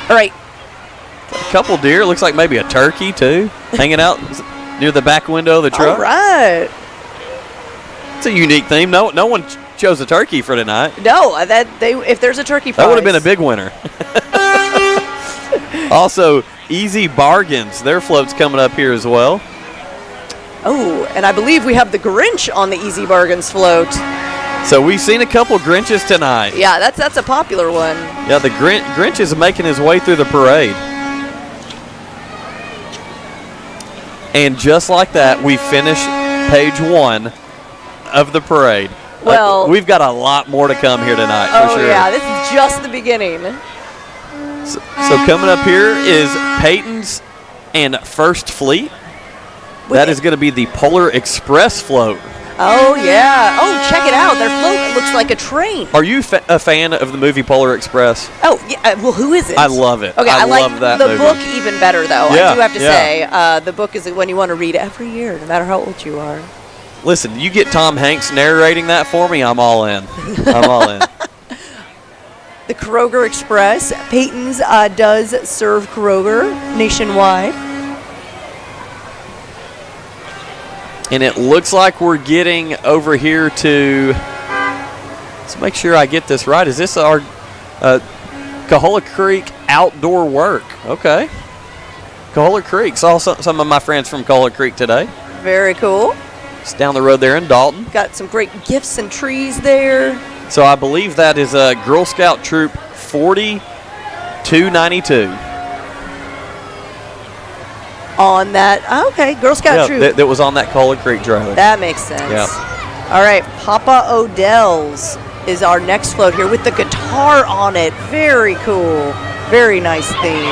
All right. A couple deer. Looks like maybe a turkey, too, hanging out near the back window of the truck. All right. It's a unique theme. No one chose a turkey for tonight. No, if there's a turkey prize. That would have been a big winner. Also, Easy Bargains. Their float's coming up here as well. Oh, and I believe we have the Grinch on the Easy Bargains float. So we've seen a couple Grinches tonight. Yeah, that's a popular one. Yeah, the Grinch is making his way through the parade. And just like that, we finish page 1 of the parade. Well, we've got a lot more to come here tonight, for sure. Oh, yeah, this is just the beginning. So coming up here is Peyton's and First Fleet. That is going to be the Polar Express float. Oh, yeah. Oh, check it out. Their float looks like a train. Are you a fan of the movie Polar Express? Oh, yeah. Well, who isn't? I love it. Okay, I love like that the movie. book even better, though. Yeah, I do have to say, the book is one you want to read every year, no matter how old you are. Listen, you get Tom Hanks narrating that for me, I'm all in. I'm all in. The Kroger Express. Peyton's does serve Kroger nationwide. And it looks like we're getting over here to, let's make sure I get this right. Is this our Cahola Creek outdoor work? Okay. Cahola Creek. Saw some of my friends from Cahola Creek today. Very cool. It's down the road there in Dalton. Got some great gifts and trees there. So I believe that is Girl Scout Troop 4292. On that, okay, Girl Scout troop. That was on that Cahola Creek trailer. That makes sense. Yeah. All right, Papa Odell's is our next float here with the guitar on it. Very cool. Very nice theme.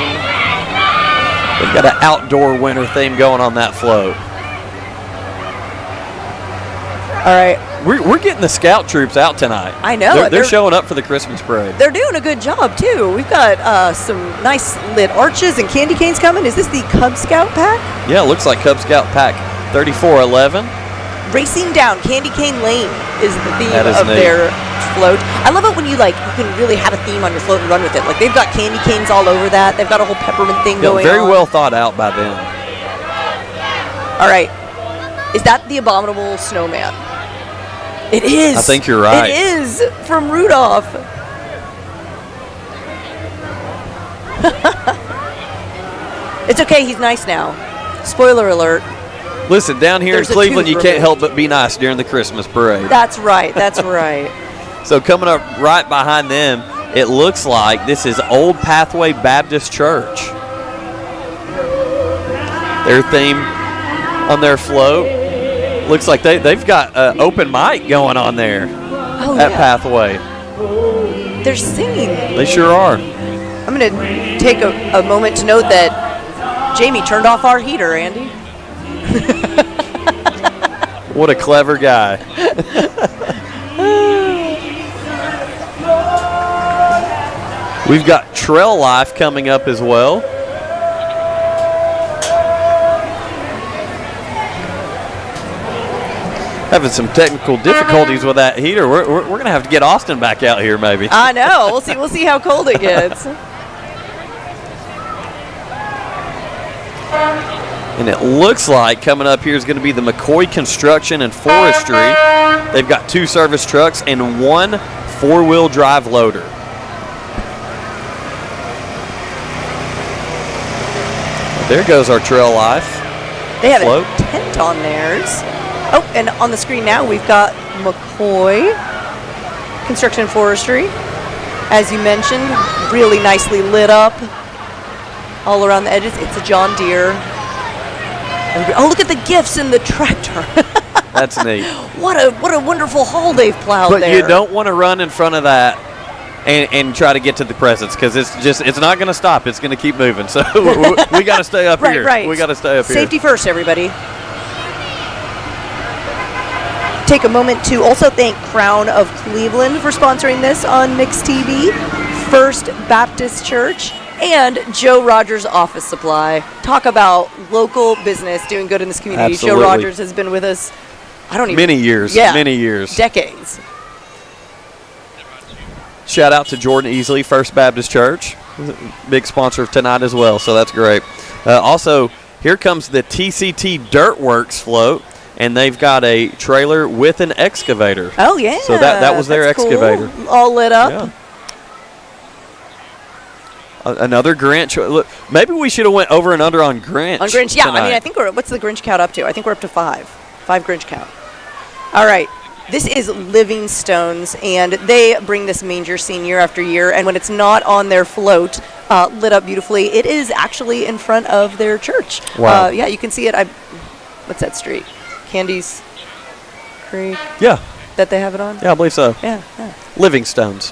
They've got an outdoor winter theme going on that float. All right. We're getting the scout troops out tonight. I know. They're showing up for the Christmas parade. They're doing a good job, too. We've got some nice lit arches and candy canes coming. Is this the Cub Scout pack? Yeah, it looks like Cub Scout pack 3411. Racing Down Candy Cane Lane is the theme of neat. their float. I love it when you can really have a theme on your float and run with it. Like, they've got candy canes all over that. They've got a whole peppermint thing going Very on. well thought out by them. All right. Is that the Abominable Snowman? It is. I think you're right. It is from Rudolph. It's okay. He's nice now. Spoiler alert. Listen, down here There's in a Cleveland, tooth you can't removed. help but be nice during the Christmas parade. That's right. That's right. So coming up right behind them, it looks like this is Old Pathway Baptist Church. Their theme on their float. Looks like they've got an open mic going on there at Pathway. They're singing. They sure are. I'm going to take a moment to note that Jamie turned off our heater, Andy. What a clever guy. We've got Trail Life coming up as well. Having some technical difficulties with that heater. We're going to have to get Austin back out here maybe. I know. We'll see how cold it gets. And it looks like coming up here is going to be the McCoy Construction and Forestry. They've got 2 service trucks and 1 4-wheel drive loader. There goes our Trail Life. They have float. a tent on theirs. Oh, and on the screen now we've got McCoy Construction and Forestry. As you mentioned, really nicely lit up all around the edges. It's a John Deere. Oh, look at the gifts in the tractor. That's neat. What a wonderful hole they've plowed But there. you don't want to run in front of that and try to get to the presents, because it's not going to stop. It's going to keep moving. So we got to stay up here. Right. We got to stay up here. Safety first, everybody. Take a moment to also thank Crown of Cleveland for sponsoring this on Mix TV, First Baptist Church, and Joe Rogers Office Supply. Talk about local business doing good in this community. Absolutely. Joe Rogers has been with us, many years. Yeah, many years. Decades. Shout out to Jordan Easley, First Baptist Church. Big sponsor tonight as well, so that's great. Also, here comes the TCT Dirtworks float, and they've got a trailer with an excavator. Oh, yeah. So that was their That's excavator. Cool. All lit up. Yeah. Another Grinch. Look, maybe we should have went over and under on Grinch. On Grinch, yeah. tonight. I mean, I think what's the Grinch count up to? I think we're up to 5. 5 Grinch count. All right. This is Living Stones, and they bring this manger scene year after year, and when it's not on their float, lit up beautifully, it is actually in front of their church. Wow. Yeah, you can see it. What's that street? Candy's Creek? Yeah. That they have it on? Yeah, I believe so. Yeah. Livingstones.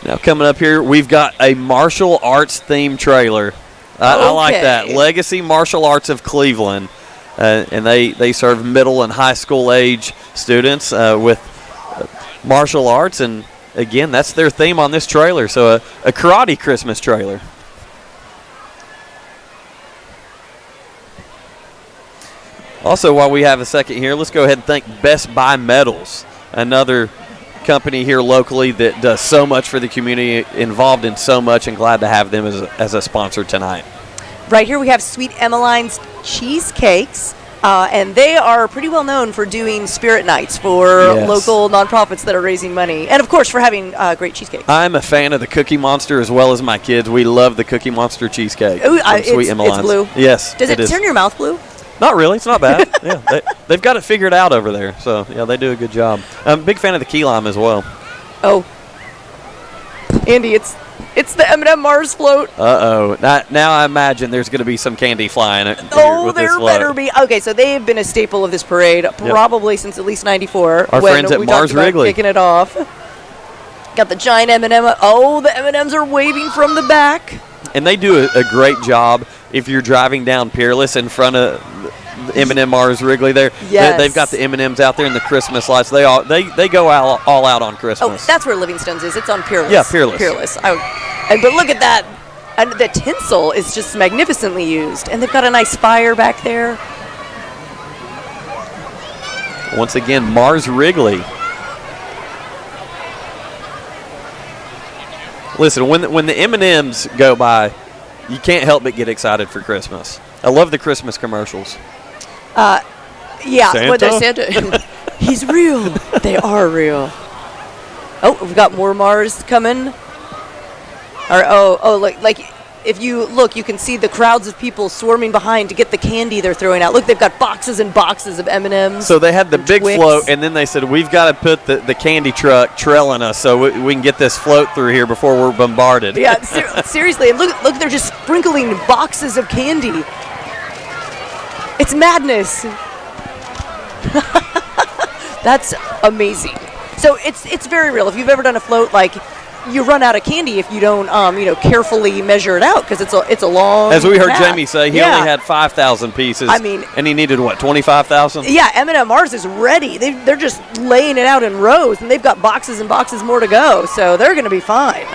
Now coming up here, we've got a martial arts themed trailer. I like that. Legacy Martial Arts of Cleveland. And they serve middle and high school age students with martial arts. And again, that's their theme on this trailer. So a karate Christmas trailer. Also, while we have a second here, let's go ahead and thank Best Buy Metals, another company here locally that does so much for the community, involved in so much, and glad to have them as a sponsor tonight. Right here we have Sweet Emmeline's Cheesecakes, and they are pretty well known for doing spirit nights for local nonprofits that are raising money, and of course for having great cheesecakes. I'm a fan of the Cookie Monster as well as my kids. We love the Cookie Monster cheesecake. Ooh, from Sweet Emmeline's. It's blue. Yes. Does it turn your mouth blue? Not really. It's not bad. Yeah, they've got it figured out over there. So, yeah, they do a good job. I'm a big fan of the key lime as well. Oh. Andy, it's the M&M Mars float. Uh-oh. Now I imagine there's going to be some candy flying here with this there float. better be. Okay, so they have been a staple of this parade probably since at least 94. Our when friends at we Mars talked about Wrigley. kicking it off. Got the giant M&M. Oh, the M&Ms are waving from the back. And they do a great job if you're driving down Peerless in front of M&M Mars Wrigley there. Yes. They've got the M&Ms out there in the Christmas lights. They go all out on Christmas. Oh, that's where Livingstone's is. It's on Peerless. Yeah, Peerless. But look at that. And the tinsel is just magnificently used. And they've got a nice fire back there. Once again, Mars Wrigley. Listen, when the M&Ms go by, you can't help but get excited for Christmas. I love the Christmas commercials. Yeah, Santa? Well, there's Santa. He's real. They are real. Oh, we've got more Mars coming. Like if you look, you can see the crowds of people swarming behind to get the candy they're throwing out. Look, they've got boxes and boxes of M&Ms. So they had the big Twix. float, and then they said, we've got to put the candy truck trailing us so we can get this float through here before we're bombarded. Yeah, seriously. And look, they're just sprinkling boxes of candy. It's madness. That's amazing. So it's very real. If you've ever done a float, like, you run out of candy if you don't, carefully measure it out, because it's a long. As we heard path. Jamie say, he only had 5,000 pieces. I mean, and he needed what, 25,000? Yeah, M&M Mars is ready. They're just laying it out in rows, and they've got boxes and boxes more to go. So they're going to be fine.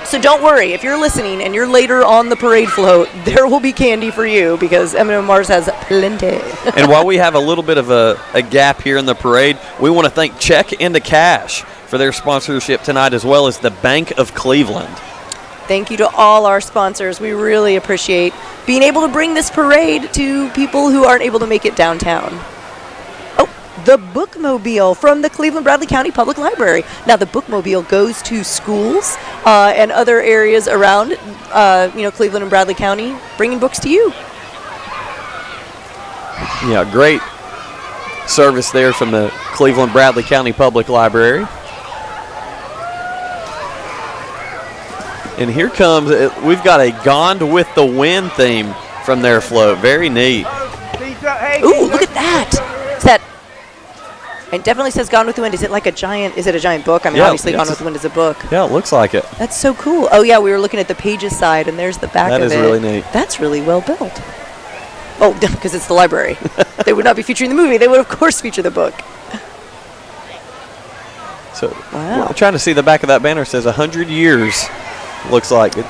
So don't worry, if you're listening and you're later on the parade float, there will be candy for you, because M&M Mars has plenty. And while we have a little bit of a gap here in the parade, we want to thank Check Into Cash for their sponsorship tonight, as well as the Bank of Cleveland. Thank you to all our sponsors. We really appreciate being able to bring this parade to people who aren't able to make it downtown. Oh, the Bookmobile from the Cleveland Bradley County Public Library. Now, the Bookmobile goes to schools and other areas around, Cleveland and Bradley County, bringing books to you. Yeah, great service there from the Cleveland Bradley County Public Library. And here comes, we've got a Gone with the Wind theme from their float. Very neat. Ooh, look at that. Is that, it definitely says Gone with the Wind. Is it like a giant book? I mean, obviously Gone with the Wind is a book. Yeah, it looks like it. That's so cool. Oh, yeah, we were looking at the pages side, and there's the back of it. That is really neat. That's really well built. Oh, because it's the library. They would not be featuring the movie. They would, of course, feature the book. So, wow. We're trying to see the back of that banner. It says 100 years. Looks like it.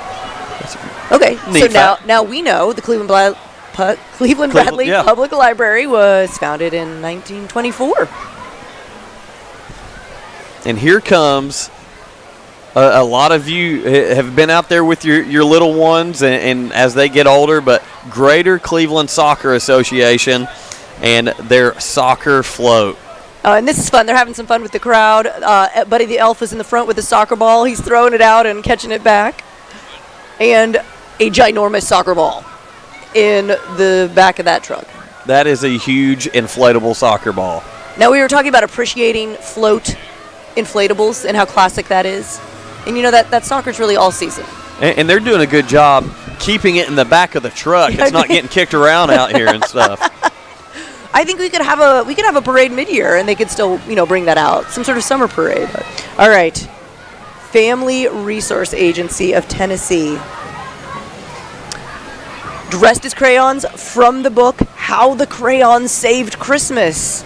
Okay, so now we know the Cleveland Bradley Public Library was founded in 1924. And here comes a lot of you have been out there with your little ones and as they get older, but Greater Cleveland Soccer Association and their soccer float. And this is fun. They're having some fun with the crowd. Buddy the Elf is in the front with a soccer ball. He's throwing it out and catching it back. And a ginormous soccer ball in the back of that truck. That is a huge inflatable soccer ball. Now, we were talking about appreciating float inflatables and how classic that is. And that soccer's really all season. And they're doing a good job keeping it in the back of the truck. It's not getting kicked around out here and stuff. I think we could have a parade mid-year, and they could still, bring that out. Some sort of summer parade. All right. Family Resource Agency of Tennessee. Dressed as crayons from the book, How the Crayons Saved Christmas.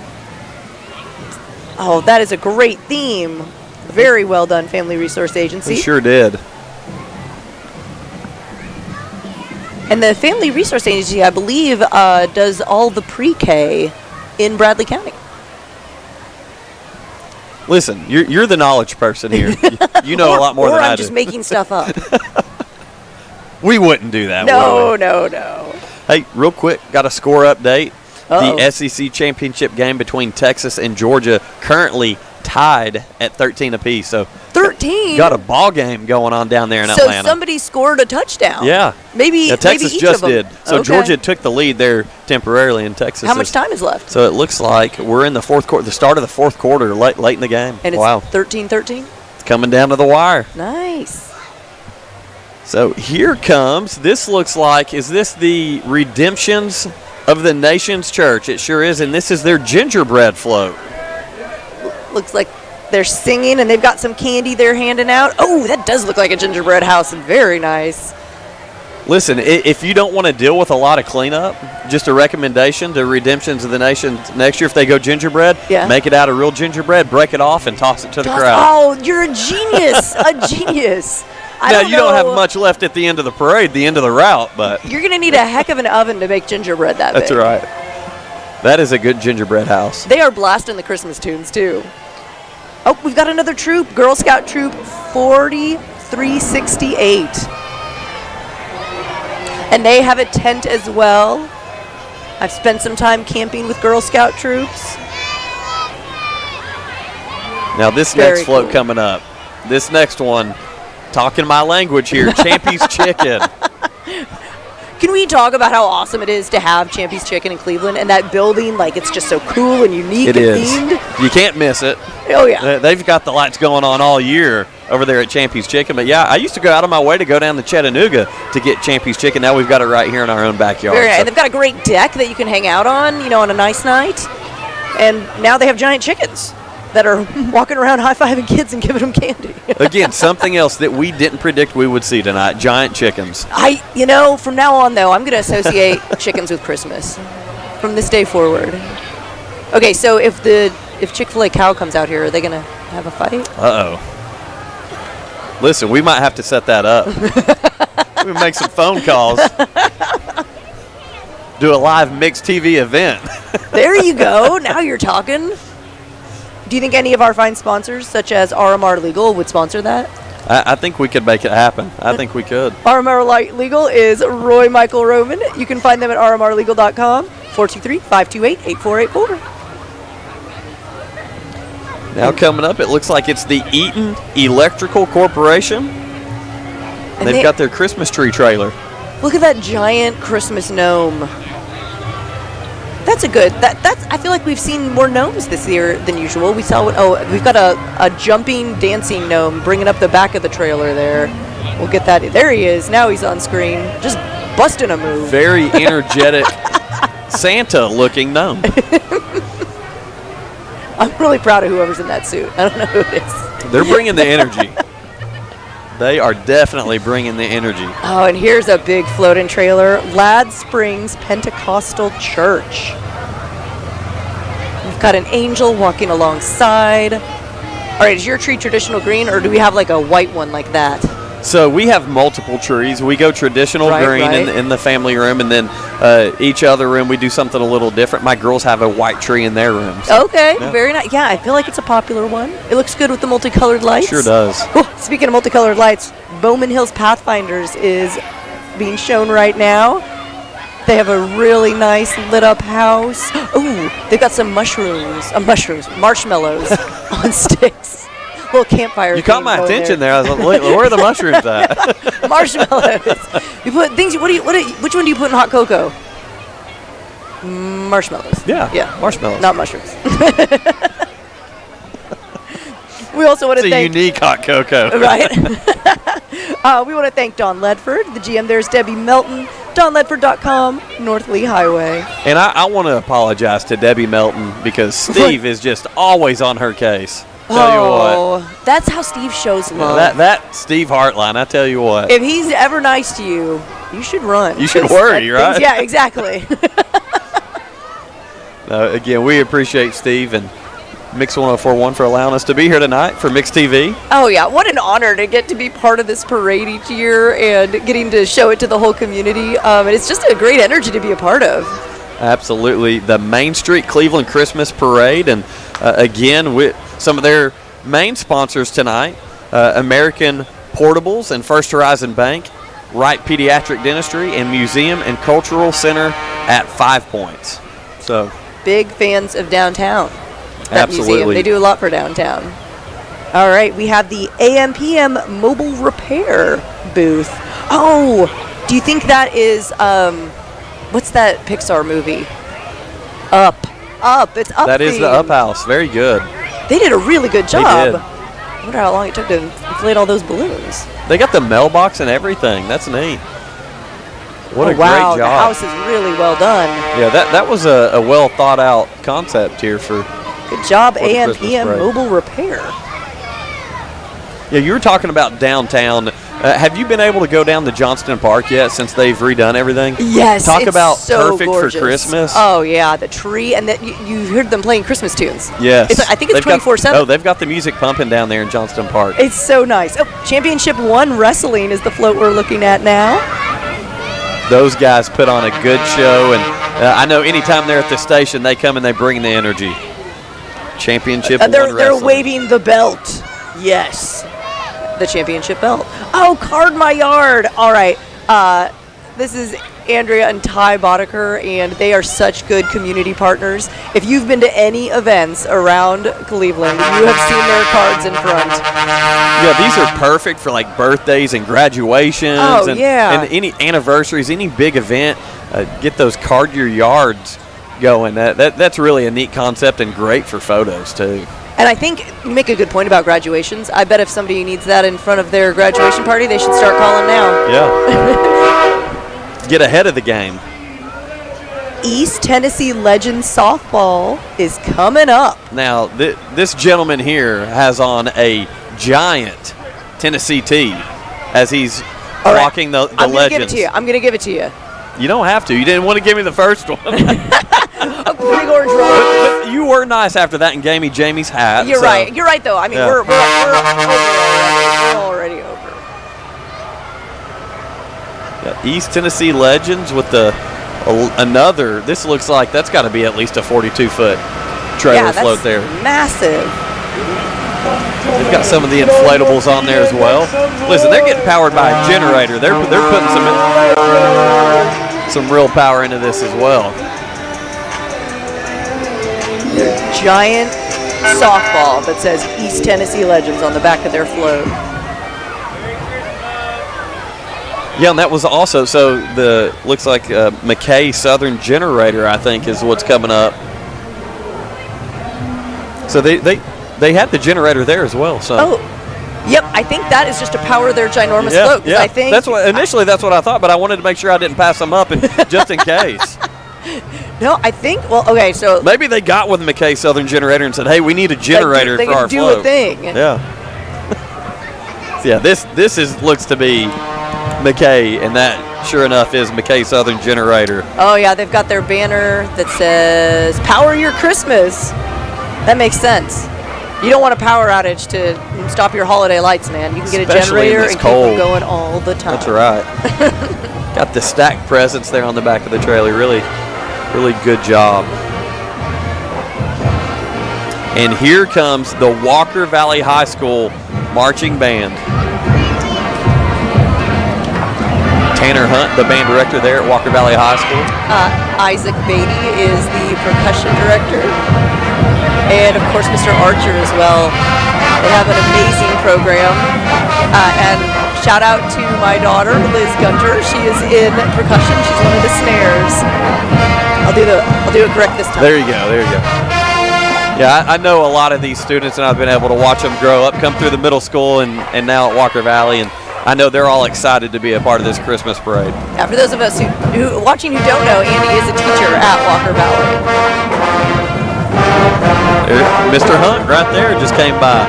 Oh, that is a great theme. Very well done, Family Resource Agency. They sure did. And the Family Resource Agency, I believe, does all the pre-K in Bradley County. Listen, you're the knowledge person here. You know a lot more than I do. Or I'm just making stuff up. We wouldn't do that. No. Hey, real quick, got a score update. Uh-oh. The SEC championship game between Texas and Georgia currently tied at 13 apiece. So 13? Got a ball game going on down there in Atlanta. So somebody scored a touchdown. Yeah. Maybe Texas each just of them did. So okay. Georgia took the lead there temporarily, and Texas. How much time is left? So it looks like we're in the fourth quarter, the start of the fourth quarter, late in the game. And it's 13-13? It's coming down to the wire. Nice. So here comes, this looks like, is this the Redemptions of the Nations Church? It sure is, and this is their gingerbread float. Looks like they're singing, and they've got some candy they're handing out. Oh, that does look like a gingerbread house. Very nice. Listen, if you don't want to deal with a lot of cleanup, just a recommendation to Redemptions of the Nations next year, if they go gingerbread, make it out of real gingerbread, break it off, and toss it to the crowd. Oh, you're a genius. A genius. Now, you don't have much left at the end of the parade, the end of the route, but you're going to need a heck of an oven to make gingerbread that big. That's right. That is a good gingerbread house. They are blasting the Christmas tunes, too. Oh, we've got another troop, Girl Scout Troop 4368. And they have a tent as well. I've spent some time camping with Girl Scout troops. Now, this next float coming up, this next one, talking my language here, Champy's Chicken. Can we talk about how awesome it is to have Champy's Chicken in Cleveland, and that building, like, it's just so cool and unique and themed? You can't miss it. Oh, yeah. They've got the lights going on all year over there at Champy's Chicken. But, yeah, I used to go out of my way to go down to Chattanooga to get Champy's Chicken. Now we've got it right here in our own backyard. Very nice. And they've got a great deck that you can hang out on, on a nice night. And now they have giant chickens that are walking around high-fiving kids and giving them candy. Again, something else that we didn't predict we would see tonight, giant chickens. From now on, though, I'm going to associate chickens with Christmas from this day forward. Okay, so if Chick-fil-A cow comes out here, are they going to have a fight? Uh-oh. Listen, we might have to set that up. We make some phone calls. Do a live mixed TV event. There you go. Now you're talking. Do you think any of our fine sponsors, such as RMR Legal, would sponsor that? I think we could make it happen. I think we could. RMR Legal is Roy Michael Roman. You can find them at rmrlegal.com, 423-528-8484. Now coming up, it looks like it's the Eaton Electrical Corporation. And they've got their Christmas tree trailer. Look at that giant Christmas gnome. That's a good. That's. I feel like we've seen more gnomes this year than usual. We saw. We've got a jumping, dancing gnome bringing up the back of the trailer there. We'll get that. There he is. Now he's on screen, just busting a move. Very energetic, Santa-looking gnome. I'm really proud of whoever's in that suit. I don't know who it is. They're bringing the energy. They are definitely bringing the energy. Oh, and here's a big floating trailer. Ladd Springs Pentecostal Church. We've got an angel walking alongside. All right, is your tree traditional green, or do we have like a white one like that? So we have multiple trees. We go traditional green in the family room, and then each other room we do something a little different. My girls have a white tree in their rooms. Okay, very nice. Yeah, I feel like it's a popular one. It looks good with the multicolored lights. Sure does. Oh, speaking of multicolored lights, Bowman Hills Pathfinders is being shown right now. They have a really nice lit up house. Ooh, they've got some marshmallows on sticks. Little campfire. You caught my attention there. I was like, where are the mushrooms at? Marshmallows. You put things. Which one do you put in hot cocoa? Marshmallows. Yeah. Marshmallows. Not mushrooms. We also want to thank. It's a unique hot cocoa. Right. We want to thank Don Ledford, the GM. There's Debbie Melton. DonLedford.com, North Lee Highway. And I want to apologize to Debbie Melton because Steve is just always on her case. Tell you what. That's how Steve shows love. That Steve Hartline, I tell you what. If he's ever nice to you, you should run. You should worry, right? Yeah, exactly. Again, we appreciate Steve and Mix 104.1 for allowing us to be here tonight for Mix TV. Oh, yeah. What an honor to get to be part of this parade each year and getting to show it to the whole community. And it's just a great energy to be a part of. Absolutely. The Main Street Cleveland Christmas Parade. And again, with some of their main sponsors tonight, American Portables and First Horizon Bank, Wright Pediatric Dentistry, and Museum and Cultural Center at 5 Points. So big fans of downtown. That absolutely. Museum. They do a lot for downtown. All right, we have the AM/PM Mobile Repair booth. Oh, do you think that is, what's that Pixar movie? Up. It's Up. That is the Up House. Very good. They did a really good job. They did. I wonder how long it took to inflate all those balloons. They got the mailbox and everything. That's neat. What a great job. The house is really well done. Yeah, that was a well thought out concept here for. Good job, AM/PM Mobile Repair. Yeah, you were talking about downtown. Have you been able to go down to Johnston Park yet since they've redone everything? Yes. Talk about so perfect gorgeous. for Christmas. Oh, yeah, the tree. And you heard them playing Christmas tunes. Yes. I think it's 24/7. Oh, they've got the music pumping down there in Johnston Park. It's so nice. Oh, Championship 1 Wrestling is the float we're looking at now. Those guys put on a good show. And I know anytime they're at the station, they come and they bring the energy. Championship 1 They're Wrestling. waving the belt. Yes. The championship belt. Oh, Card My Yard. All right. This is Andrea and Ty Boddicker, and they are such good community partners. If you've been to any events around Cleveland, you have seen their cards in front. Yeah, these are perfect for like birthdays and graduations. Oh, and any anniversaries, any big event. Get those Card Your Yards going. That's really a neat concept and great for photos too. And I think you make a good point about graduations. I bet if somebody needs that in front of their graduation party, they should start calling now. Yeah. Get ahead of the game. East Tennessee Legends Softball is coming up. Now, this gentleman here has on a giant Tennessee tee as he's walking the I'm gonna Legends. give it to you. I'm going to give it to you. You don't have to. You didn't want to give me the first one. A big orange roll. But you were nice after that and gave me Jamie's hat. You're right. You're right, though. I mean, Yeah. we're already over. Yeah, East Tennessee Legends with another. This looks like that's got to be at least a 42-foot trailer Yeah, that's float there. massive. They've got some of the inflatables on there as well. Listen, they're getting powered by a generator. They're putting some real power into this as well. Giant softball that says East Tennessee Legends on the back of their float. Yeah, and that was also, looks like McKay Southern Generator, I think, is what's coming up. So they had the generator there as well. So. Oh, yep. I think that is just to power their ginormous float. Yeah, I think that's what that's what I thought, but I wanted to make sure I didn't pass them up, and just in case. No, I think. Well, okay, so maybe they got with McKay Southern Generator and said, "Hey, we need a generator for our float." They can do a thing. Yeah. Yeah. This looks to be McKay, and that sure enough is McKay Southern Generator. Oh yeah, they've got their banner that says "Power Your Christmas." That makes sense. You don't want a power outage to stop your holiday lights, man. You can get Especially a generator and cold. keep them going all the time. That's right. Got the stacked presents there on the back of the trailer. Really, really good job. And here comes the Walker Valley High School marching band. Tanner Hunt, the band director there at Walker Valley High School. Isaac Beatty is the percussion director. And, of course, Mr. Archer as well. They have an amazing program. And shout out to my daughter, Liz Gunter. She is in percussion. She's one of the snares. I'll do it correct this time. There you go. Yeah, I know a lot of these students, and I've been able to watch them grow up, come through the middle school, and now at Walker Valley. And I know they're all excited to be a part of this Christmas parade. Yeah, for those of us who don't know, Andy is a teacher at Walker Valley. Mr. Hunt right there just came by.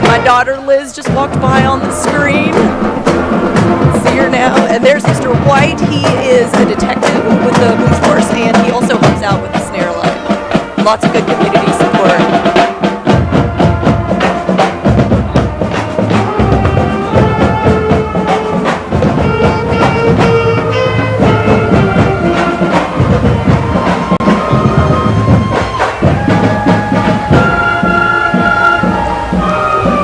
My daughter Liz just walked by on the screen. See her now. And there's Mr. White. He is a detective with the police force, and he also helps out with the snare line. Lots of good community support.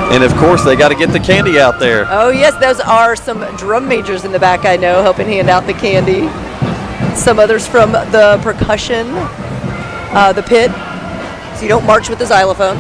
And of course, they got to get the candy out there. Oh yes, those are some drum majors in the back, I know, helping hand out the candy. Some others from the percussion, the pit, so you don't march with the xylophone.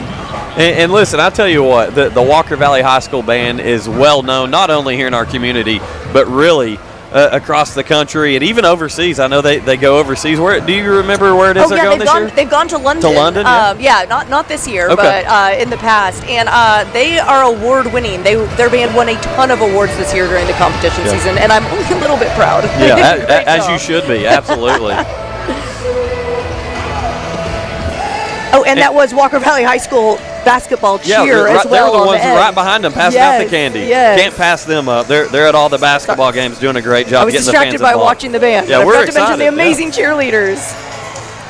And listen, I tell you what, the Walker Valley High School Band is well known, not only here in our community, but really across the country and even overseas. I know they go overseas. Where do you remember where it is they're going this year? They've gone to London. To London, yeah. Not this year, okay. But in the past. And they are award-winning. Their band won a ton of awards this year during the competition season, and I'm only a little bit proud. Yeah, as you should be, absolutely. Oh, and that was Walker Valley High School basketball cheer as well. They're the ones the right behind them passing out the candy. Yes. Can't pass them up. They're at all the basketball games doing a great job. I was getting distracted the fans by involved. watching the band. Yeah, I we're forgot excited. to mention the amazing cheerleaders.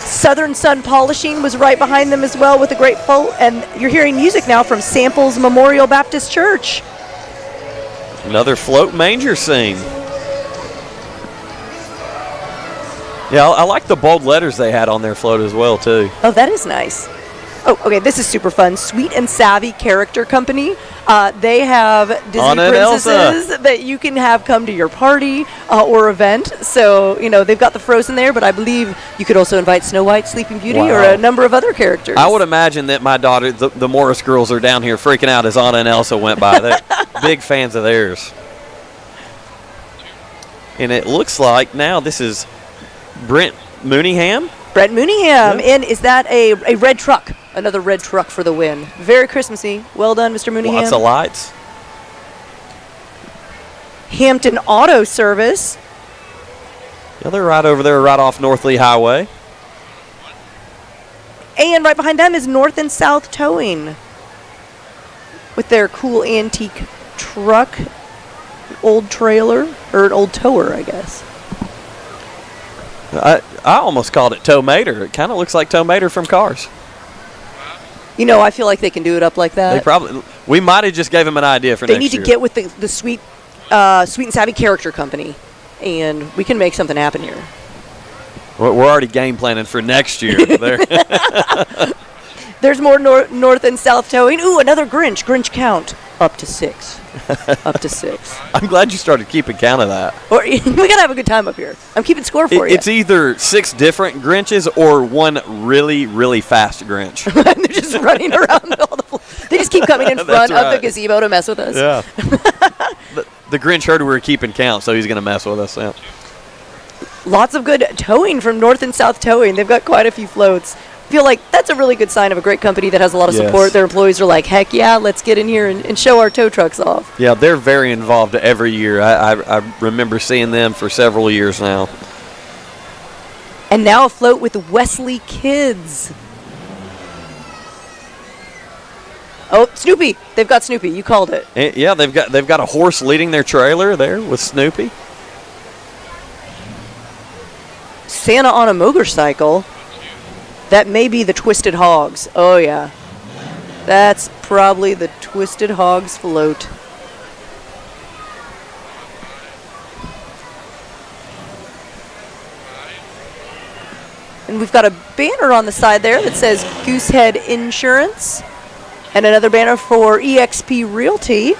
Southern Sun Polishing was right behind them as well with a great float. And you're hearing music now from Samples Memorial Baptist Church. Another float manger scene. Yeah, I like the bold letters they had on their float as well, too. Oh, that is nice. Oh, okay, this is super fun. Sweet and Savvy Character Company. They have Disney Anna and Elsa princesses that you can have come to your party or event. So, they've got the Frozen there, but I believe you could also invite Snow White, Sleeping Beauty, or a number of other characters. I would imagine that my daughter, the Morris girls, are down here freaking out as Anna and Elsa went by. They're big fans of theirs. And it looks like now this is Brent Mooneyham. Brent Mooneyham. And is that a red truck? Another red truck for the win. Very Christmassy. Well done, Mr. Mooneyham. Lots of lights. Hampton Auto Service. Yeah, they're right over there, right off North Lee Highway. And right behind them is North and South Towing with their cool antique truck, old trailer, or an old tower, I guess. I almost called it Tow Mater. It kind of looks like Tow Mater from Cars. I feel like they can do it up like that. We might have just gave them an idea for next year. They need to get with the Sweet and Savvy Character Company, and we can make something happen here. We're already game planning for next year. There. There's more north and south towing. Ooh, another Grinch. Grinch count. Up to 6. Up to 6. I'm glad you started keeping count of that. Or we gotta have a good time up here. I'm keeping score for you. It's either 6 different Grinches or one really, really fast Grinch. They're just running around all the. They just keep coming in front of the gazebo to mess with us. Yeah. the Grinch heard we were keeping count, so he's gonna mess with us. Yeah. Lots of good towing from North and South Towing. They've got quite a few floats. I feel like that's a really good sign of a great company that has a lot of support. Their employees are like, heck yeah, let's get in here and show our tow trucks off. Yeah, they're very involved every year. I remember seeing them for several years now. And now afloat with Wesley Kids. Oh, Snoopy. They've got Snoopy. You called it. Yeah, they've got a horse leading their trailer there with Snoopy. Santa on a motorcycle. That may be the Twisted Hogs. Oh, yeah. That's probably the Twisted Hogs float. And we've got a banner on the side there that says Goosehead Insurance. And another banner for EXP Realty.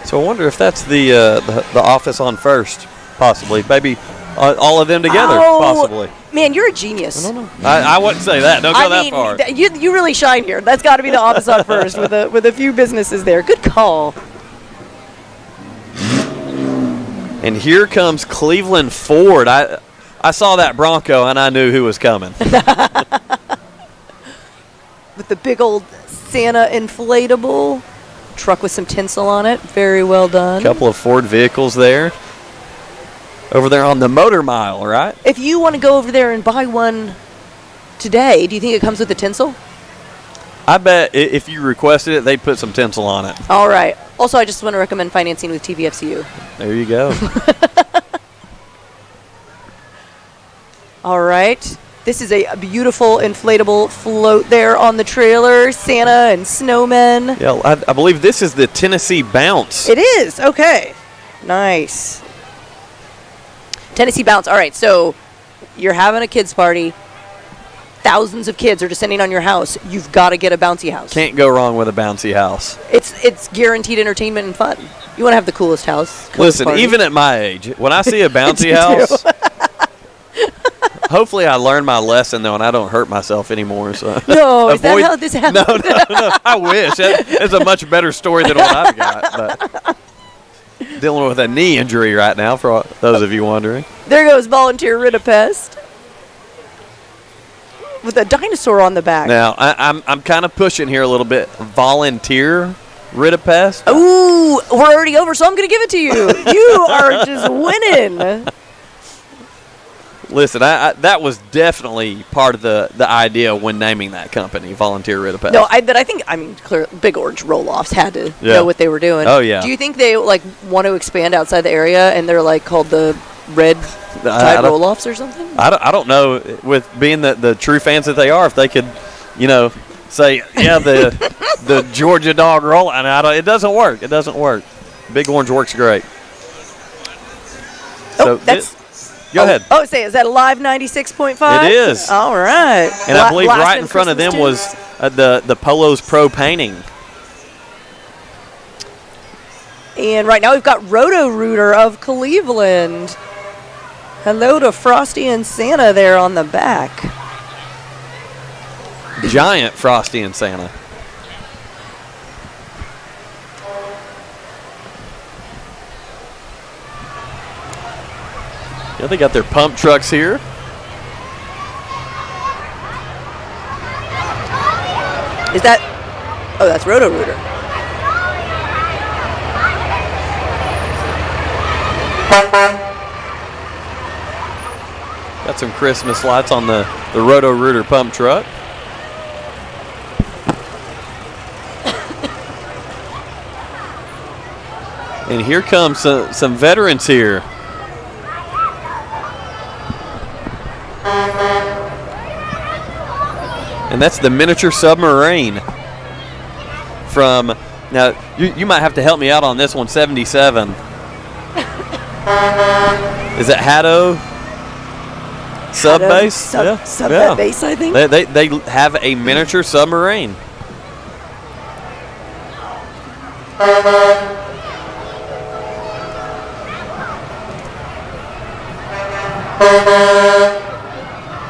So I wonder if that's the office on First, possibly. Maybe all of them together, possibly. Man, you're a genius. I don't know. I wouldn't say that. Don't go that far. You really shine here. That's got to be the office on First with a few businesses there. Good call. And here comes Cleveland Ford. I saw that Bronco and I knew who was coming. With the big old Santa inflatable truck with some tinsel on it. Very well done. A couple of Ford vehicles there. Over there on the Motor Mile, right? If you want to go over there and buy one today, do you think it comes with the tinsel? I bet if you requested it, they'd put some tinsel on it. All right. Also, I just want to recommend financing with TVFCU. There you go. All right. This is a beautiful inflatable float there on the trailer. Santa and snowmen. Yeah, I believe this is the Tennessee Bounce. It is. Okay. Nice. Tennessee Bounce. All right, so you're having a kids' party. Thousands of kids are descending on your house. You've got to get a bouncy house. Can't go wrong with a bouncy house. It's guaranteed entertainment and fun. You want to have the coolest house. Listen, party. Even at my age, when I see a bouncy house, hopefully I learned my lesson, though, and I don't hurt myself anymore. So no, is that how this happened? No. I wish. It's a much better story than what I've got. But dealing with a knee injury right now, for those of you wondering. There goes Volunteer Rid-a-Pest with a dinosaur on the back. Now, I'm kind of pushing here a little bit. Volunteer Rid-a-Pest. Ooh, we're already over, so I'm going to give it to you. You are just winning. Listen, that was definitely part of the idea when naming that company, Volunteer Rid-a-Pest. No, but I think, clear, Big Orange Roll-Offs had to know what they were doing. Oh, yeah. Do you think they, want to expand outside the area, and they're, called the Red Tide Roll-Offs or something? I don't know. With being the true fans that they are, if they could, say, yeah, the Georgia Dog Roll, and it doesn't work. It doesn't work. Big Orange works great. Oh, that's... Go ahead. Oh, is that a live 96.5? It is. All right. And I believe right in front of them was the Polos Pro Painting. And right now we've got Roto-Rooter of Cleveland. Hello to Frosty and Santa there on the back. Giant Frosty and Santa. Yeah, they got their pump trucks here. Is that... Oh, that's Roto-Rooter. Got some Christmas lights on the Roto-Rooter pump truck. And here comes some veterans here. And that's the miniature submarine from, now you might have to help me out on this one, 77. Is it Haddo sub base? Sub that base, I think. They have a miniature submarine.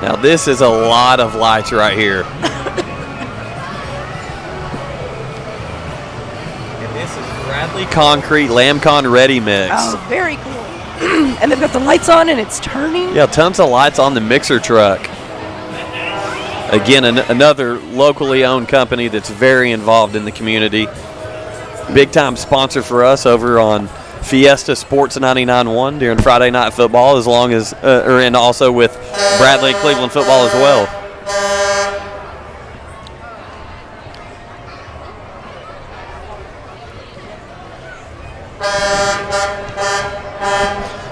Now this is a lot of lights right here. And this is Bradley Concrete Lamcon Ready Mix. Oh, very cool. And they've got the lights on and it's turning. Yeah, tons of lights on the mixer truck. Again, another locally owned company that's very involved in the community. Big time sponsor for us over on Fiesta Sports 99.1 during Friday Night Football, as long as, and also with Bradley Cleveland football as well.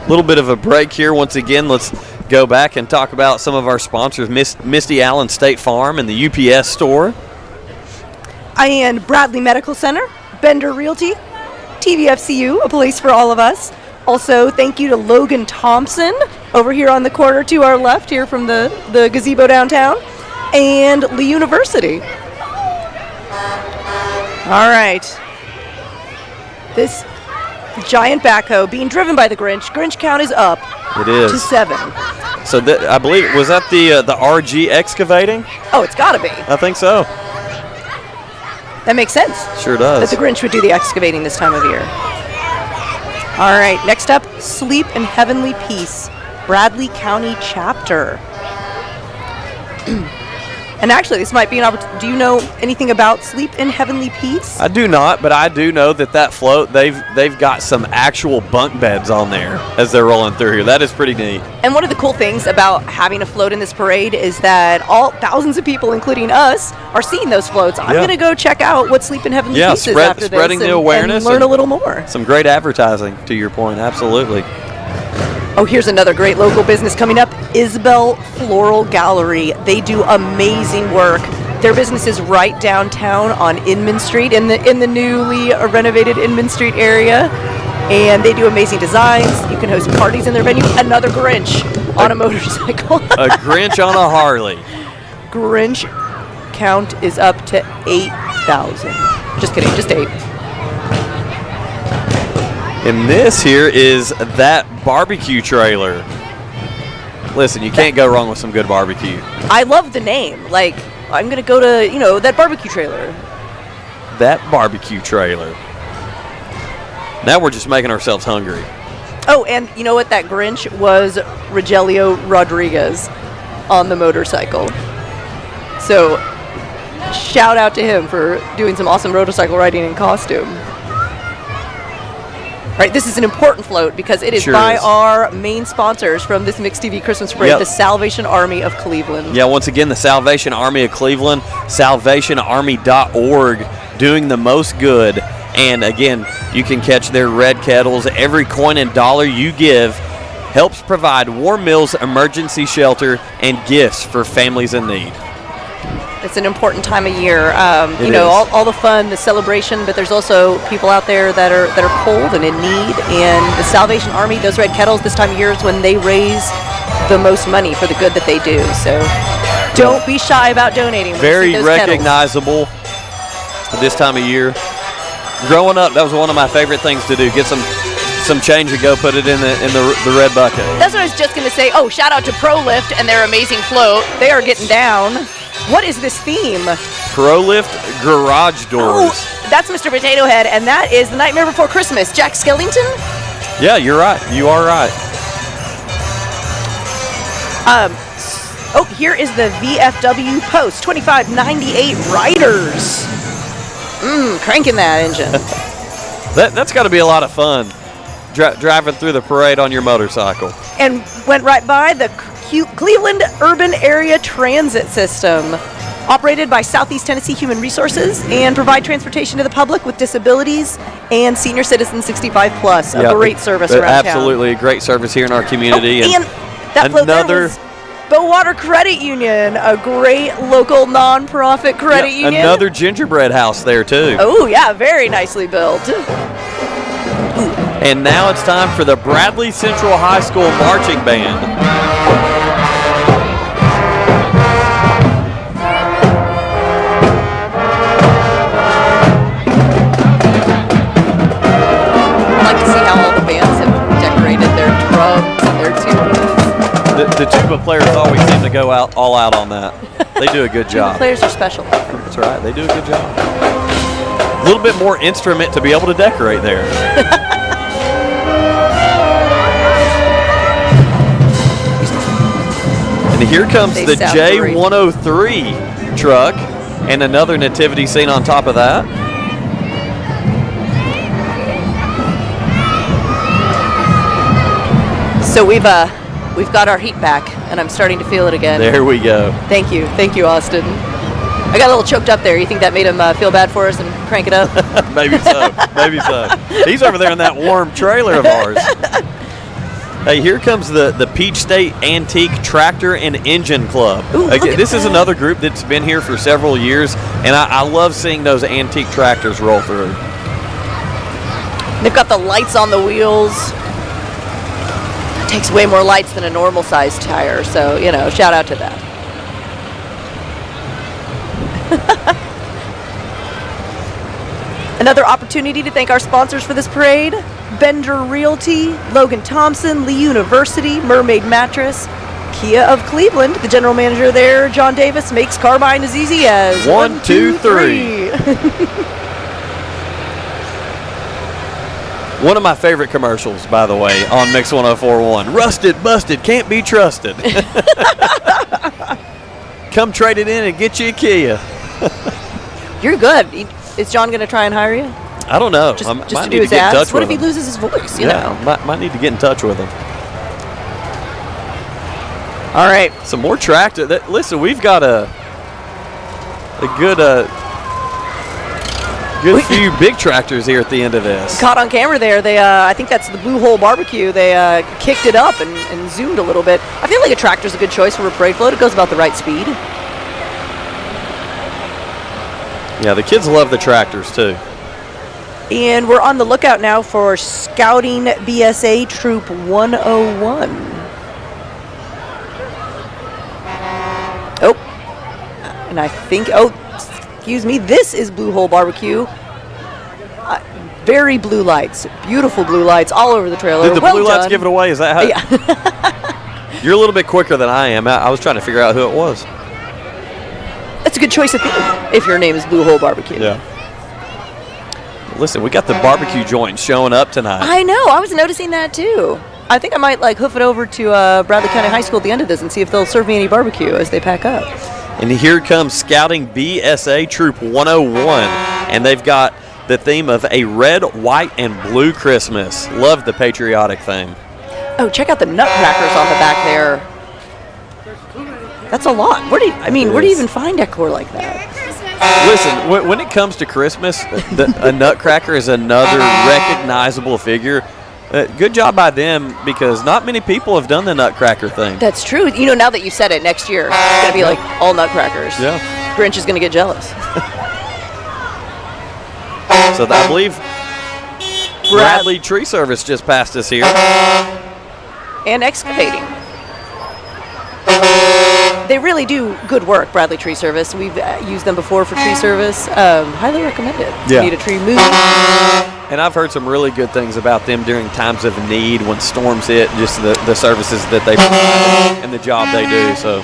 A little bit of a break here. Once again, let's go back and talk about some of our sponsors, Misty Allen State Farm and the UPS store. And Bradley Medical Center, Bender Realty, TVFCU, a place for all of us. Also, thank you to Logan Thompson over here on the corner to our left here from the gazebo downtown, and Lee University. All right. This giant backhoe being driven by the Grinch. Grinch count is up. It is. To 7. So I believe, was that the RG Excavating? Oh, it's got to be. I think so. That makes sense. Sure does. That the Grinch would do the excavating this time of year. All right, next up, Sleep in Heavenly Peace, Bradley County Chapter. And actually, this might be an opportunity. Do you know anything about Sleep in Heavenly Peace? I do not, but I do know that float, they've got some actual bunk beds on there as they're rolling through here. That is pretty neat. And one of the cool things about having a float in this parade is that thousands of people, including us, are seeing those floats. I'm going to go check out what Sleep in Heavenly Peace is after this. Spreading the awareness. And learn a little more. Some great advertising, to your point, absolutely. Oh, here's another great local business coming up, Isabel Floral Gallery. They do amazing work. Their business is right downtown on Inman Street, in the newly renovated Inman Street area. And they do amazing designs. You can host parties in their venue. Another Grinch on a motorcycle. A Grinch on a Harley. Grinch count is up to 8,000. Just kidding, just 8. And this here is that barbecue trailer. Listen, you can't go wrong with some good barbecue. I love the name. Like, I'm going to go to, that barbecue trailer. That barbecue trailer. Now we're just making ourselves hungry. Oh, and you know what? That Grinch was Rogelio Rodriguez on the motorcycle. So, shout out to him for doing some awesome motorcycle riding in costume. Right, this is an important float because it is by our main sponsors from this Mix TV Christmas Parade, the Salvation Army of Cleveland. Yeah, once again, the Salvation Army of Cleveland, salvationarmy.org, doing the most good. And again, you can catch their red kettles. Every coin and dollar you give helps provide warm meals, emergency shelter, and gifts for families in need. It's an important time of year. All the fun, the celebration, but there's also people out there that are cold and in need. And the Salvation Army, those red kettles, this time of year is when they raise the most money for the good that they do. So don't be shy about donating. Very recognizable this time of year. Growing up, that was one of my favorite things to do. Get some change and go put it in the red bucket. That's what I was just going to say. Oh, shout out to ProLift and their amazing float. They are getting down. What is this theme? ProLift garage doors. Oh, that's Mr. Potato Head, and that is The Nightmare Before Christmas. Jack Skellington? Yeah, you're right. You are right. Here is the VFW Post 2598 Riders. Cranking that engine. That's got to be a lot of fun, driving through the parade on your motorcycle. And went right by the Cleveland Urban Area Transit System, operated by Southeast Tennessee Human Resources, and provide transportation to the public with disabilities and senior citizens 65 plus. A great service around town. Absolutely, a great service here in our community. And that float there was Bowater Credit Union, a great local nonprofit credit union. Another gingerbread house there too. Oh yeah, very nicely built. And now it's time for the Bradley Central High School Marching Band. The tuba players always seem to go out all out on that. They do a good job. Tuba players are special. That's right. They do a good job. A little bit more instrument to be able to decorate there. And here comes the J103 truck and another nativity scene on top of that. So we've got our heat back, and I'm starting to feel it again. There we go. Thank you, Austin. I got a little choked up there. You think that made him feel bad for us and crank it up? Maybe so. He's over there in that warm trailer of ours. Hey, here comes the Peach State Antique Tractor and Engine Club. Ooh, Again, this is another group that's been here for several years, and I love seeing those antique tractors roll through. They've got the lights on the wheels. Takes way more lights than a normal size tire, so shout out to that. Another opportunity to thank our sponsors for this parade: Bender Realty, Logan Thompson, Lee University, Mermaid Mattress, Kia of Cleveland. The general manager there, John Davis, makes car buying as easy as 1, 2, 3. One of my favorite commercials, by the way, on Mix 104.1. Rusted, busted, can't be trusted. Come trade it in and get you a Kia. You're good. Is John going to try and hire you? I don't know. Just might to need do his get in ads? touch What with if he him. loses his voice? Might need to get in touch with him. All right. Some more tractor. Listen, we've got a good few big tractors here at the end of this. Caught on camera there. They, I think that's the Blue Hole Barbecue. They kicked it up and zoomed a little bit. I feel like a tractor's a good choice for a parade float. It goes about the right speed. Yeah, the kids love the tractors too. And we're on the lookout now for Scouting BSA Troop 101. Oh, and I think, excuse me, this is Blue Hole Barbecue. Very blue lights, beautiful blue lights all over the trailer. Did the well blue lights done. give it away? Is that how? Yeah. You're a little bit quicker than I am. I was trying to figure out who it was. That's a good choice if your name is Blue Hole Barbecue. Yeah. Listen, we got the barbecue joint showing up tonight. I know. I was noticing that too. I think I might hoof it over to Bradley County High School at the end of this and see if they'll serve me any barbecue as they pack up. And here comes Scouting BSA Troop 101, and they've got the theme of a red, white, and blue Christmas. Love the patriotic theme. Oh, check out the nutcrackers on the back there. That's a lot. Where do you even find decor like that? Listen, when it comes to Christmas, a nutcracker is another recognizable figure. Good job by them, because not many people have done the nutcracker thing. That's true. Now that you said it, next year it's going to be like all nutcrackers. Yeah. Grinch is going to get jealous. So I believe Bradley Tree Service just passed us here. And Excavating. They really do good work, Bradley Tree Service. We've used them before for tree service. Highly recommend it. Yeah. You need a tree moved. And I've heard some really good things about them during times of need, when storms hit, just the services that they provide and the job they do. So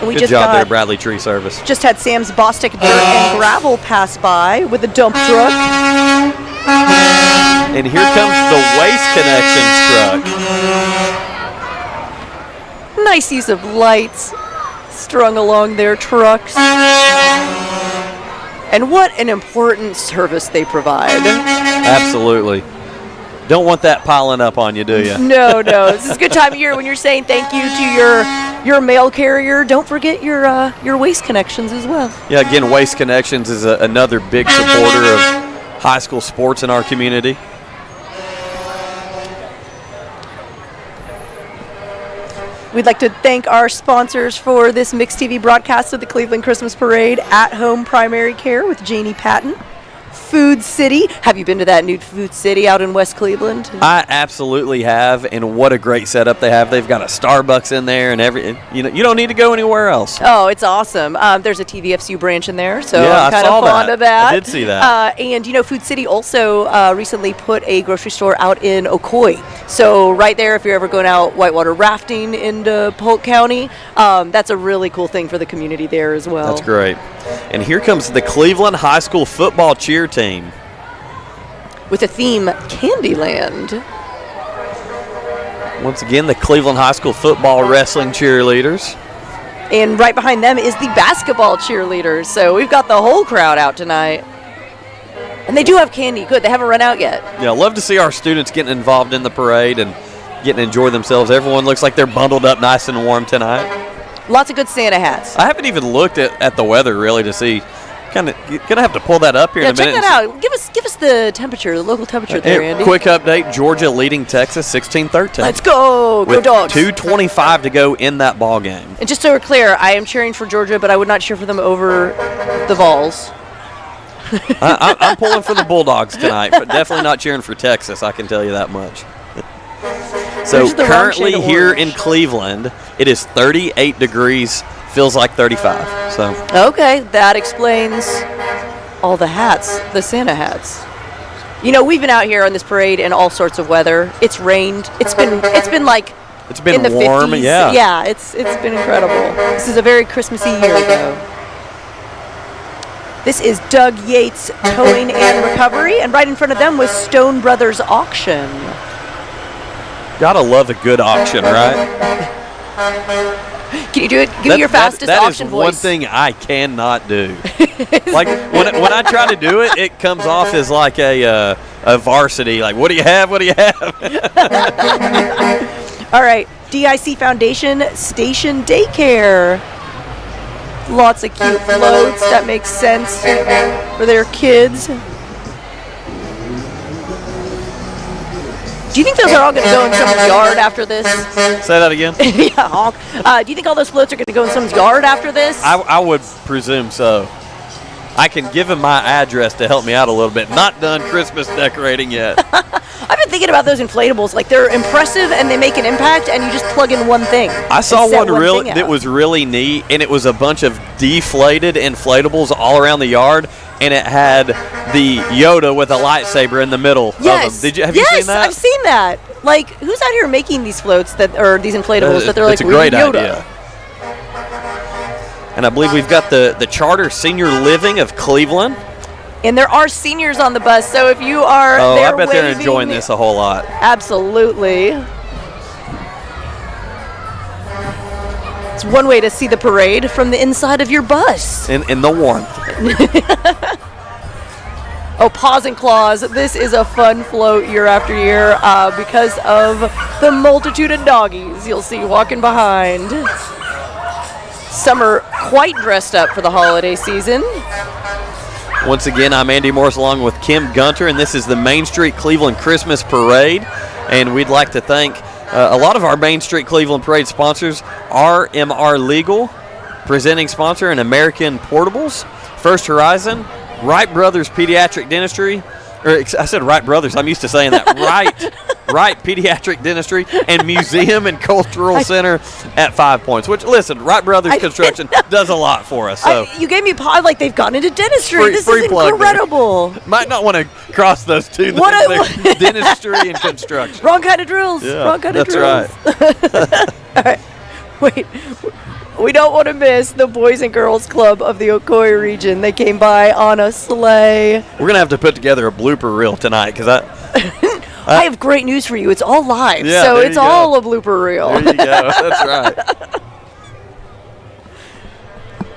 good job there, Bradley Tree Service. Just had Sam's Bostic Dirt and Gravel pass by with a dump truck. And here comes the Waste Connections truck. Nice use of lights strung along their trucks. And what an important service they provide. Absolutely. Don't want that piling up on you, do you? No. This is a good time of year when you're saying thank you to your mail carrier. Don't forget your Waste Connections as well. Yeah, again, Waste Connections is another big supporter of high school sports in our community. We'd like to thank our sponsors for this Mix TV broadcast of the Cleveland Christmas Parade: At Home Primary Care with Janie Patton, Food City. Have you been to that new Food City out in West Cleveland? I absolutely have, and what a great setup they have. They've got a Starbucks in there and you don't need to go anywhere else. Oh, it's awesome. There's a TVFCU branch in there, so Yeah, I'm kind I saw of fond of that. I did see that. And, Food City also recently put a grocery store out in Ocoee. So right there, if you're ever going out whitewater rafting into Polk County, that's a really cool thing for the community there as well. That's great. And here comes the Cleveland High School football cheer team. With the theme Candyland. Once again, the Cleveland High School football wrestling cheerleaders. And right behind them is the basketball cheerleaders. So we've got the whole crowd out tonight. And they do have candy. Good, they haven't run out yet. Yeah, love to see our students getting involved in the parade and getting to enjoy themselves. Everyone looks like they're bundled up nice and warm tonight. Lots of good Santa hats. I haven't even looked at the weather really to see. Gonna have to pull that up here in a minute. Check that out. Give us the temperature, the local temperature there, Andy. Quick update: Georgia leading Texas 16-13. Let's go, go Dogs! 2:25 to go in that ball game. And just so we're clear, I am cheering for Georgia, but I would not cheer for them over the Vols. I'm pulling for the Bulldogs tonight, but definitely not cheering for Texas. I can tell you that much. So currently here in Cleveland, it is 38 degrees. Feels like 35. So okay, that explains all the hats, the Santa hats. We've been out here on this parade in all sorts of weather. It's rained. It's been in the warm. 50s. Yeah. Yeah, it's been incredible. This is a very Christmassy year, though. This is Doug Yates Towing and Recovery, and right in front of them was Stone Brothers Auction. Gotta love a good auction, right? Can you do it? Give me your fastest auction voice. That is one thing I cannot do. Like when I try to do it, it comes off as like a varsity. Like, what do you have? What do you have? All right, DIC Foundation Station Daycare. Lots of cute floats. That makes sense for their kids. Do you think those are all going to go in someone's yard after this? Say that again. Yeah, honk. Do you think all those floats are going to go in someone's yard after this? I would presume so. I can give him my address to help me out a little bit. Not done Christmas decorating yet. I've been thinking about those inflatables. Like, they're impressive and they make an impact, and you just plug in one thing. I saw one that was really neat, and it was a bunch of deflated inflatables all around the yard, and it had the Yoda with a lightsaber in the middle of them. Have you seen that? Yes, I've seen that. Like, who's out here making these floats or these inflatables that they're like, it's a great Yoda? idea. And I believe we've got the Charter Senior Living of Cleveland. And there are seniors on the bus, so if you are I bet they're enjoying this a whole lot. Absolutely. It's one way to see the parade from the inside of your bus. In the warmth. Oh, Paws and Claws. This is a fun float year after year because of the multitude of doggies you'll see walking behind. Some are quite dressed up for the holiday season. Once again, I'm Andy Morris along with Kim Gunter, and this is the Main Street Cleveland Christmas Parade. And we'd like to thank a lot of our Main Street Cleveland Parade sponsors: RMR Legal, presenting sponsor, and American Portables, First Horizon, Wright Brothers Pediatric Dentistry. I said Wright Brothers. I'm used to saying that. Wright Pediatric Dentistry, and Museum and Cultural Center at 5 Points. Which, listen, Wright Brothers Construction does a lot for us. So you gave me pause like they've gone into dentistry. This is incredible. Might not want to cross those two things. Dentistry and construction. Wrong kind of drills. Yeah, Wrong kind of drills. That's right. All right. Wait. We don't want to miss the Boys and Girls Club of the Ocoee region. They came by on a sleigh. We're going to have to put together a blooper reel tonight because I have great news for you. It's all live, yeah, so it's all a blooper reel. There you go. That's right.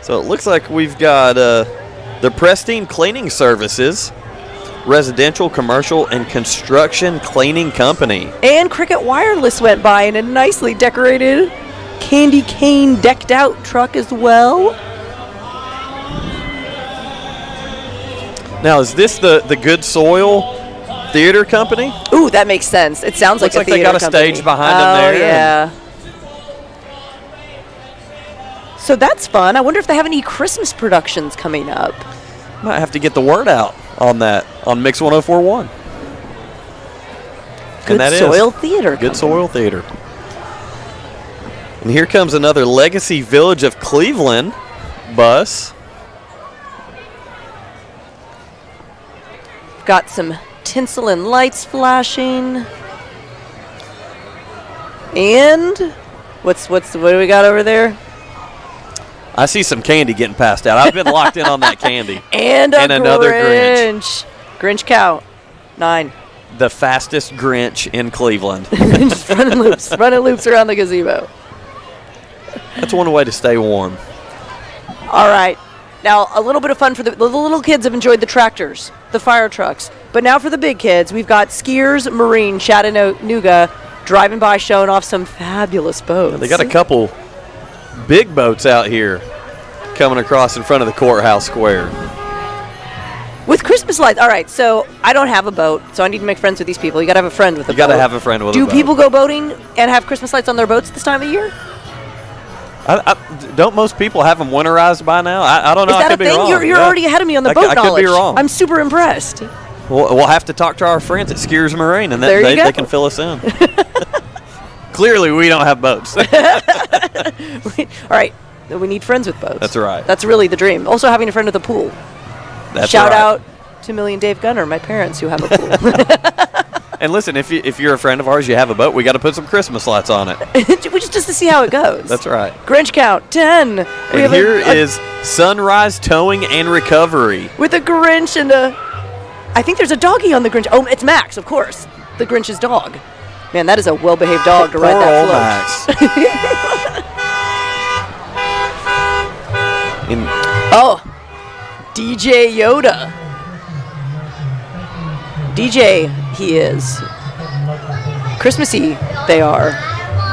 So it looks like we've got the Pristine Cleaning Services, residential, commercial, and construction cleaning company. And Cricket Wireless went by in a nicely decorated candy cane decked out truck as well. Now, is this the Good Soil Theater Company? Ooh, that makes sense. It sounds like a theater they got a company. stage behind them there. Oh, yeah. So that's fun. I wonder if they have any Christmas productions coming up. Might have to get the word out. on that on Mix 104.1. Good Soil Theater. Good Soil Theater. And here comes another Legacy Village of Cleveland bus. Got some tinsel and lights flashing. And what do we got over there? I see some candy getting passed out. I've been locked in on that candy. And another Grinch. Grinch count 9. The fastest Grinch in Cleveland. Just running loops around the gazebo. That's one way to stay warm. All right. Now, a little bit of fun for the little kids have enjoyed the tractors, the fire trucks. But now for the big kids, we've got Skiers Marine Chattanooga driving by showing off some fabulous boats. They got a couple big boats out here coming across in front of the Courthouse Square. With Christmas lights. All right, so I don't have a boat, so I need to make friends with these people. You got to have a friend with a boat. You got to have a friend with a boat. Do people go boating and have Christmas lights on their boats this time of year? Don't most people have them winterized by now? I don't know. Is that I could a thing? Be wrong. You're already ahead of me on the boat I knowledge. could be wrong. I'm super impressed. We'll have to talk to our friends at Skiers Marine, and they can fill us in. Clearly, we don't have boats. All right, we need friends with boats. That's right. That's really the dream. Also, having a friend with a pool. That's Shout right. out to Millie and Dave Gunner, my parents, who have a pool. And listen, if you're a friend of ours, you have a boat, we got to put some Christmas lights on it. just to see how it goes. That's right. Grinch count 10. And here is Sunrise Towing and Recovery. With a Grinch and I think there's a doggy on the Grinch. Oh, it's Max, of course. The Grinch's dog. Man, that is a well-behaved dog to ride that float. Max. DJ Yoda. DJ, he is. Christmassy, they are.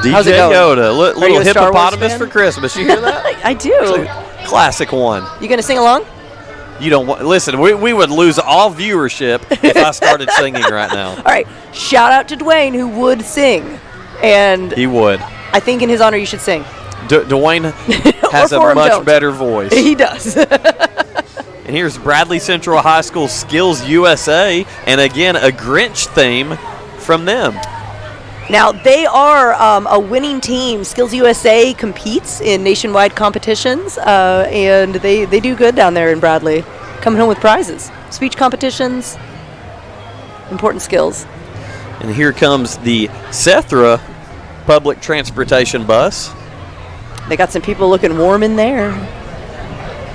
DJ Yoda, little a Star Wars hippopotamus fan? for Christmas. You hear that? I do. Classic one. You gonna sing along? You don't want. Listen, we would lose all viewership if I started singing right now. All right. Shout out to Dwayne, who would sing, and He would. I think in his honor you should sing. Dwayne has a much better voice. He does. And here's Bradley Central High School Skills USA, and again, a Grinch theme from them. Now, they are a winning team. Skills USA competes in nationwide competitions, and they do good down there in Bradley, coming home with prizes. Speech competitions, important skills. And here comes the Sethra public transportation bus. They got some people looking warm in there.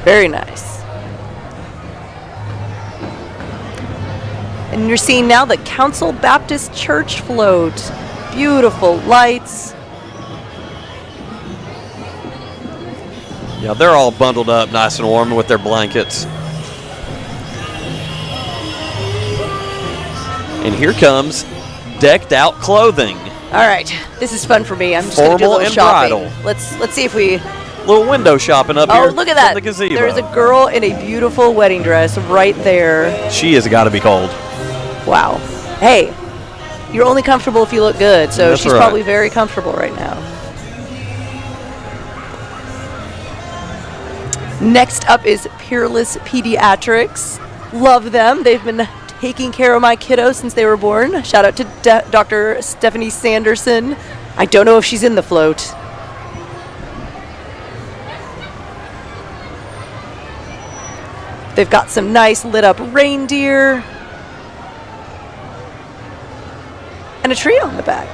Very nice. And you're seeing now the Council Baptist Church float. Beautiful lights. Yeah, they're all bundled up nice and warm with their blankets. And here comes decked out clothing. All right, this is fun for me. I'm just going to do a Formal little and shopping. bridal. Let's see if we. Little window shopping up here. Oh, look at that! from the gazebo. There's a girl in a beautiful wedding dress right there. She has got to be cold. Wow. Hey, you're only comfortable if you look good, so That's she's right. probably very comfortable right now. Next up is Peerless Pediatrics. Love them. They've been taking care of my kiddos since they were born. Shout out to Dr. Stephanie Sanderson. I don't know if she's in the float. They've got some nice lit up reindeer. And a tree on the back.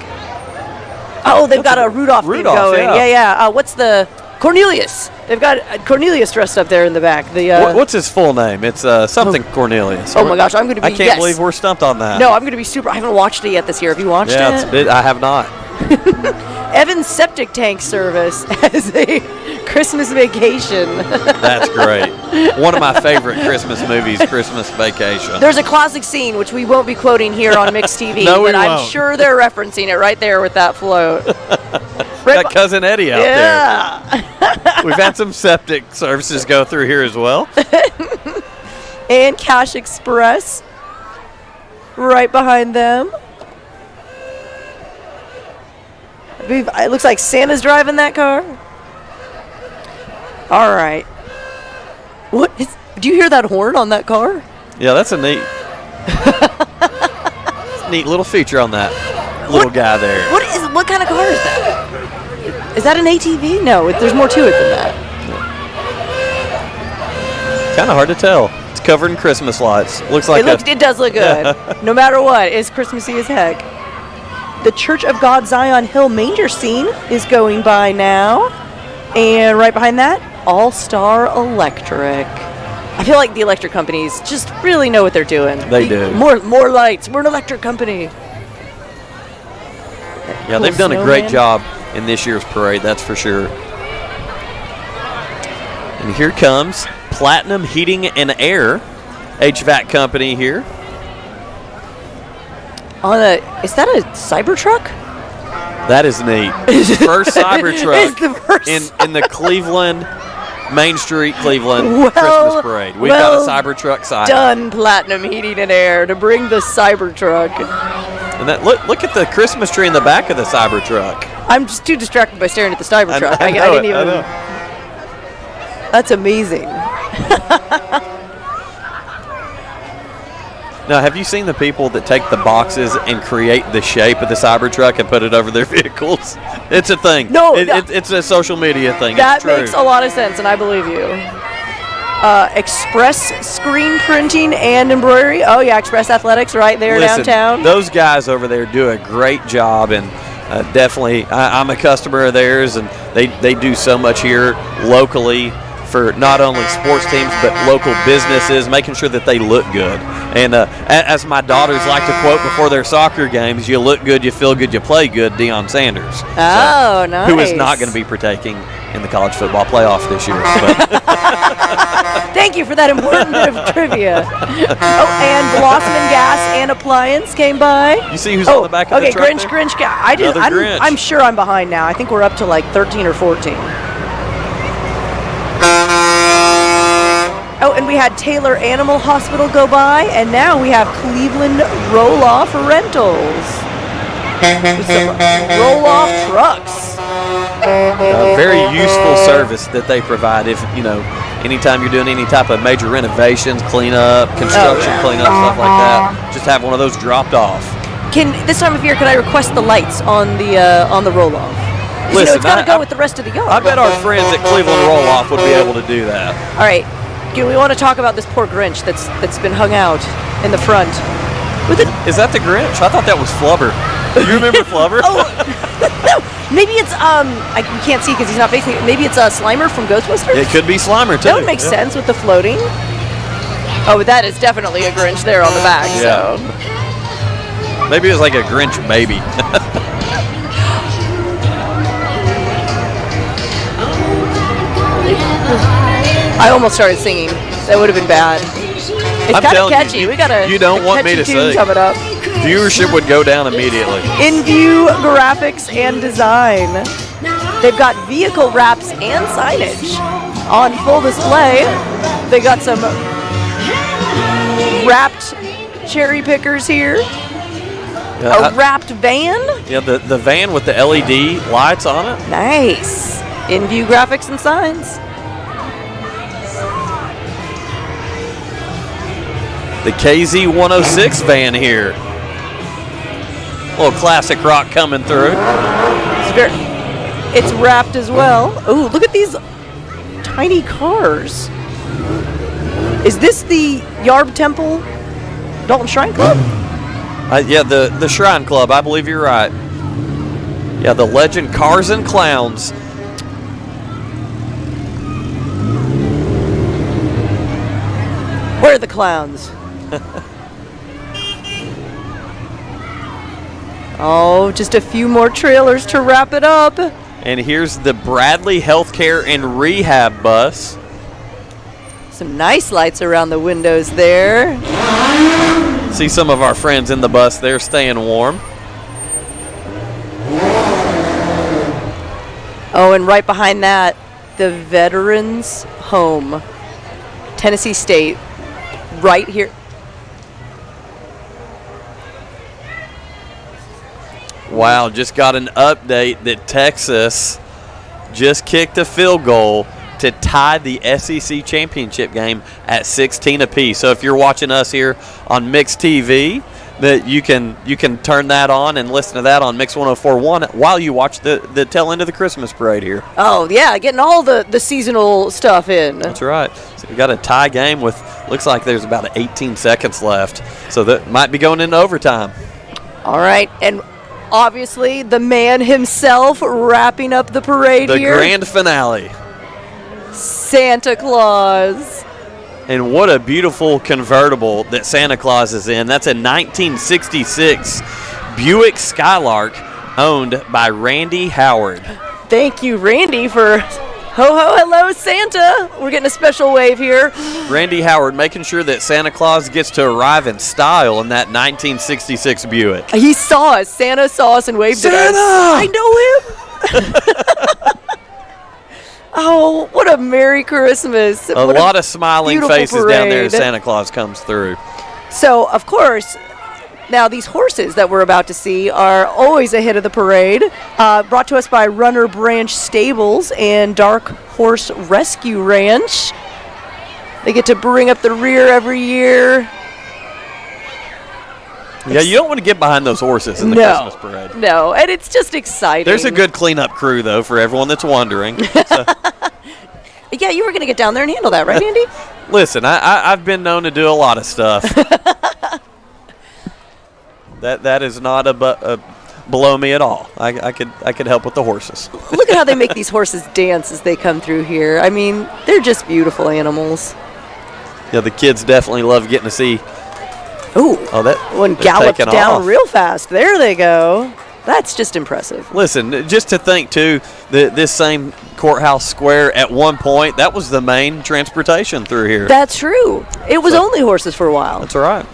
Oh, they've got a Rudolph theme going. Yeah. What's the Cornelius? They've got Cornelius dressed up there in the back. What's his full name? It's something Cornelius. Oh my gosh, I'm going to be. I can't believe we're stumped on that. No, I'm going to be super. I haven't watched it yet this year. Have you watched it? Yeah, I have not. Evan's Septic Tank Service as a Christmas Vacation. That's great. One of my favorite Christmas movies, Christmas Vacation. There's a classic scene which we won't be quoting here on Mix TV, No, we but I'm won't. sure they're referencing it right there with that float. Got Cousin Eddie out there. Yeah. We've had some septic services go through here as well. And Cash Express right behind them. It looks like Santa's driving that car. All right. Do you hear that horn on that car? Yeah, that's a neat little feature on that little guy there. What kind of car is that? Is that an ATV? No, there's more to it than that. Kind of hard to tell. It's covered in Christmas lights. Looks like it does look good. No matter what, it's Christmassy as heck. The Church of God Zion Hill manger scene is going by now. And right behind that, All Star Electric. I feel like the electric companies just really know what they're doing. They do. More lights. We're an electric company. Yeah, they've done a great job in this year's parade, that's for sure. And here comes Platinum Heating and Air, HVAC company here. Is that a Cybertruck? That is neat. First Cybertruck It's the first in the Cleveland, Main Street, Cleveland Christmas parade. We've got a Cybertruck sign. Done, Platinum Heating and Air, to bring the Cybertruck. And that look at the Christmas tree in the back of the Cybertruck. I'm just too distracted by staring at the Cybertruck. I didn't even. I know. That's amazing. Now, have you seen the people that take the boxes and create the shape of the Cybertruck and put it over their vehicles? It's a thing. No, it's a social media thing. That it's true. makes a lot of sense, and I believe you. Express screen printing and embroidery. Oh yeah, Express Athletics right there downtown. Those guys over there do a great job, and definitely I'm a customer of theirs, and they do so much here locally for not only sports teams but local businesses, making sure that they look good. And as my daughters like to quote before their soccer games, you look good, you feel good, you play good, Deion Sanders. Oh, nice. Who is not going to be partaking in the college football playoff this year. Thank you for that important bit of trivia. Oh, and Blossom and Gas and Appliance came by. You see who's on the back of the truck? Okay, Grinch. Grinch. I'm sure I'm behind now. I think we're up to like 13 or 14. Oh, and we had Taylor Animal Hospital go by, and now we have Cleveland Roll-Off Rentals. Roll-off trucks. A very useful service that they provide. If anytime you're doing any type of major renovations, cleanup, construction cleanup, stuff like that, just have one of those dropped off. This time of year, can I request the lights on the roll-off? Listen, it's got to go with the rest of the yard. I bet our friends at Cleveland Roll-Off would be able to do that. All right. Do we want to talk about this poor Grinch that's been hung out in the front? Is that the Grinch? I thought that was Flubber. Do you remember Flubber? Oh, no. Maybe it's we can't see because he's not facing it. Maybe it's Slimer from Ghostbusters. It could be Slimer too. That would make sense with the floating. Oh, that is definitely a Grinch there on the back. Yeah. So maybe it was like a Grinch baby. I almost started singing. That would have been bad. It's kind of catchy. We got You don't want me to sing. Coming up. Viewership would go down immediately. InView Graphics and Design. They've got vehicle wraps and signage on full display. They got some wrapped cherry pickers here. A wrapped van. Yeah, the van with the LED lights on it. Nice. InView Graphics and Signs. The KZ106 van here. A little classic rock coming through. It's wrapped as well. Ooh, look at these tiny cars. Is this the Yarb Temple Dalton Shrine Club? Yeah, the Shrine Club. I believe you're right. Yeah, the Legend Cars and Clowns. Where are the clowns? Oh, just a few more trailers to wrap it up. And here's the Bradley Healthcare and Rehab bus. Some nice lights around the windows there. See some of our friends in the bus there staying warm. Oh, and right behind that, the Veterans Home. Tennessee State, right here. Wow, just got an update that Texas just kicked a field goal to tie the SEC championship game at 16 apiece. So if you're watching us here on Mix TV, that you can turn that on and listen to that on Mix 104.1 while you watch the tail end of the Christmas parade here. Oh, yeah, getting all the seasonal stuff in. That's right. So we got a tie game with, looks like there's about 18 seconds left. So that might be going into overtime. All right, and obviously the man himself wrapping up the parade here. The grand finale. Santa Claus. And what a beautiful convertible that Santa Claus is in. That's a 1966 Buick Skylark owned by Randy Howard. Thank you, Randy, for ho, hello, Santa. We're getting a special wave here. Randy Howard making sure that Santa Claus gets to arrive in style in that 1966 Buick. He saw us. Santa saw us and waved at us. I know him. Oh, what a Merry Christmas. A lot of smiling faces down there as Santa Claus comes through. So, of course, now these horses that we're about to see are always a hit of the parade. Brought to us by Runner Branch Stables and Dark Horse Rescue Ranch. They get to bring up the rear every year. Yeah, you don't want to get behind those horses in the Christmas parade. No, and it's just exciting. There's a good cleanup crew, though, for everyone that's wondering. So. Yeah, you were going to get down there and handle that, right, Andy? Listen, I've been known to do a lot of stuff. that is not below me at all. I could help with the horses. Look at how they make these horses dance as they come through here. I mean, they're just beautiful animals. Yeah, the kids definitely love getting to see. Oh, that one galloped down real fast. There they go. That's just impressive. Listen, just to think, too, this same Courthouse Square at one point, that was the main transportation through here. That's true. It was only horses for a while. That's right.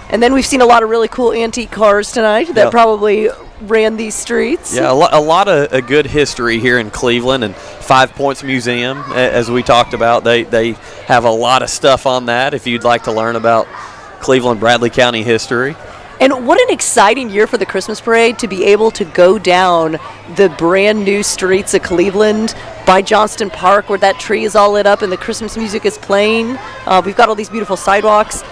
And then we've seen a lot of really cool antique cars tonight that probably ran these streets. Yeah, a lot of good history here in Cleveland, and 5 Points Museum, as we talked about, they have a lot of stuff on that if you'd like to learn about Cleveland, Bradley County history. And what an exciting year for the Christmas parade to be able to go down the brand new streets of Cleveland by Johnston Park where that tree is all lit up and the Christmas music is playing. We've got all these beautiful sidewalks.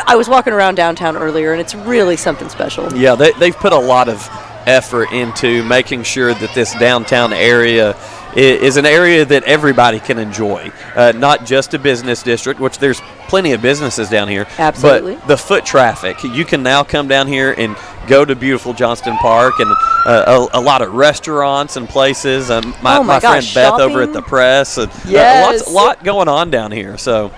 I was walking around downtown earlier, and it's really something special. Yeah, they've put a lot of effort into making sure that this downtown area is an area that everybody can enjoy, not just a business district, which there's plenty of businesses down here. Absolutely. But the foot traffic, you can now come down here and go to beautiful Johnston Park, and a lot of restaurants and places. My friend Beth over at the Press. Yes. A lot going on down here. So,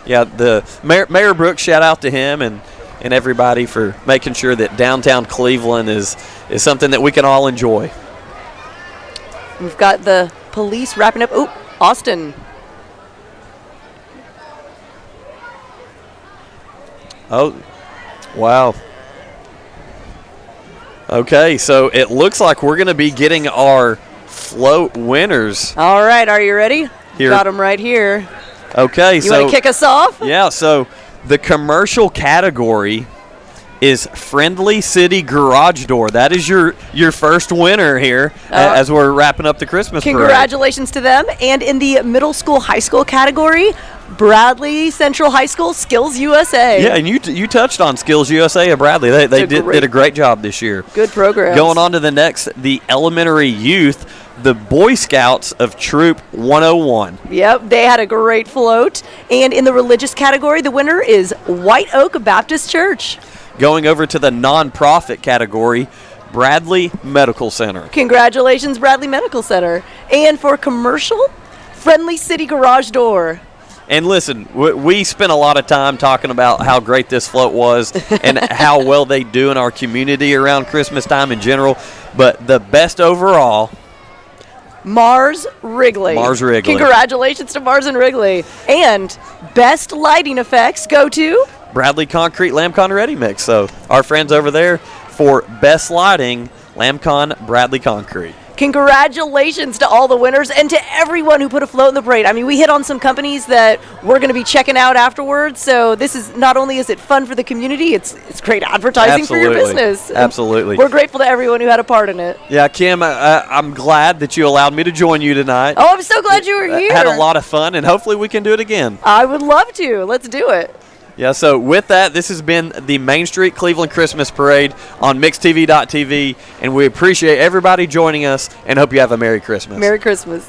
yeah, the Mayor Brooks, shout out to him and everybody for making sure that downtown Cleveland is something that we can all enjoy. We've got the police wrapping up. Oh, Austin. Oh, wow. Okay, so it looks like we're going to be getting our float winners. All right, are you ready? Here. Got them right here. Okay, you want to kick us off? Yeah, so the commercial category is Friendly City Garage Door. That is your first winner here as we're wrapping up the Christmas parade. Congratulations to them. And in the middle school, high school category, Bradley Central High School, Skills USA. Yeah, and you touched on Skills USA at Bradley. They did a great job this year. Good program. Going on to the next, the elementary youth, the Boy Scouts of Troop 101. Yep, they had a great float. And in the religious category, the winner is White Oak Baptist Church. Going over to the nonprofit category, Bradley Medical Center. Congratulations, Bradley Medical Center. And for commercial, Friendly City Garage Door. And listen, we spent a lot of time talking about how great this float was and how well they do in our community around Christmas time in general. But the best overall, Mars Wrigley. Mars Wrigley. Congratulations to Mars and Wrigley. And best lighting effects go to Bradley Concrete Lamcon Ready Mix. So our friends over there for best lighting, Lamcon Bradley Concrete. Congratulations to all the winners and to everyone who put a float in the parade. I mean, we hit on some companies that we're going to be checking out afterwards. So this is not only is it fun for the community, it's great advertising for your business. Absolutely. We're grateful to everyone who had a part in it. Yeah, Kim, I'm glad that you allowed me to join you tonight. Oh, I'm so glad you were here. Had a lot of fun, and hopefully we can do it again. I would love to. Let's do it. Yeah, so with that, this has been the Main Street Cleveland Christmas Parade on mixtv.tv, and we appreciate everybody joining us and hope you have a Merry Christmas. Merry Christmas.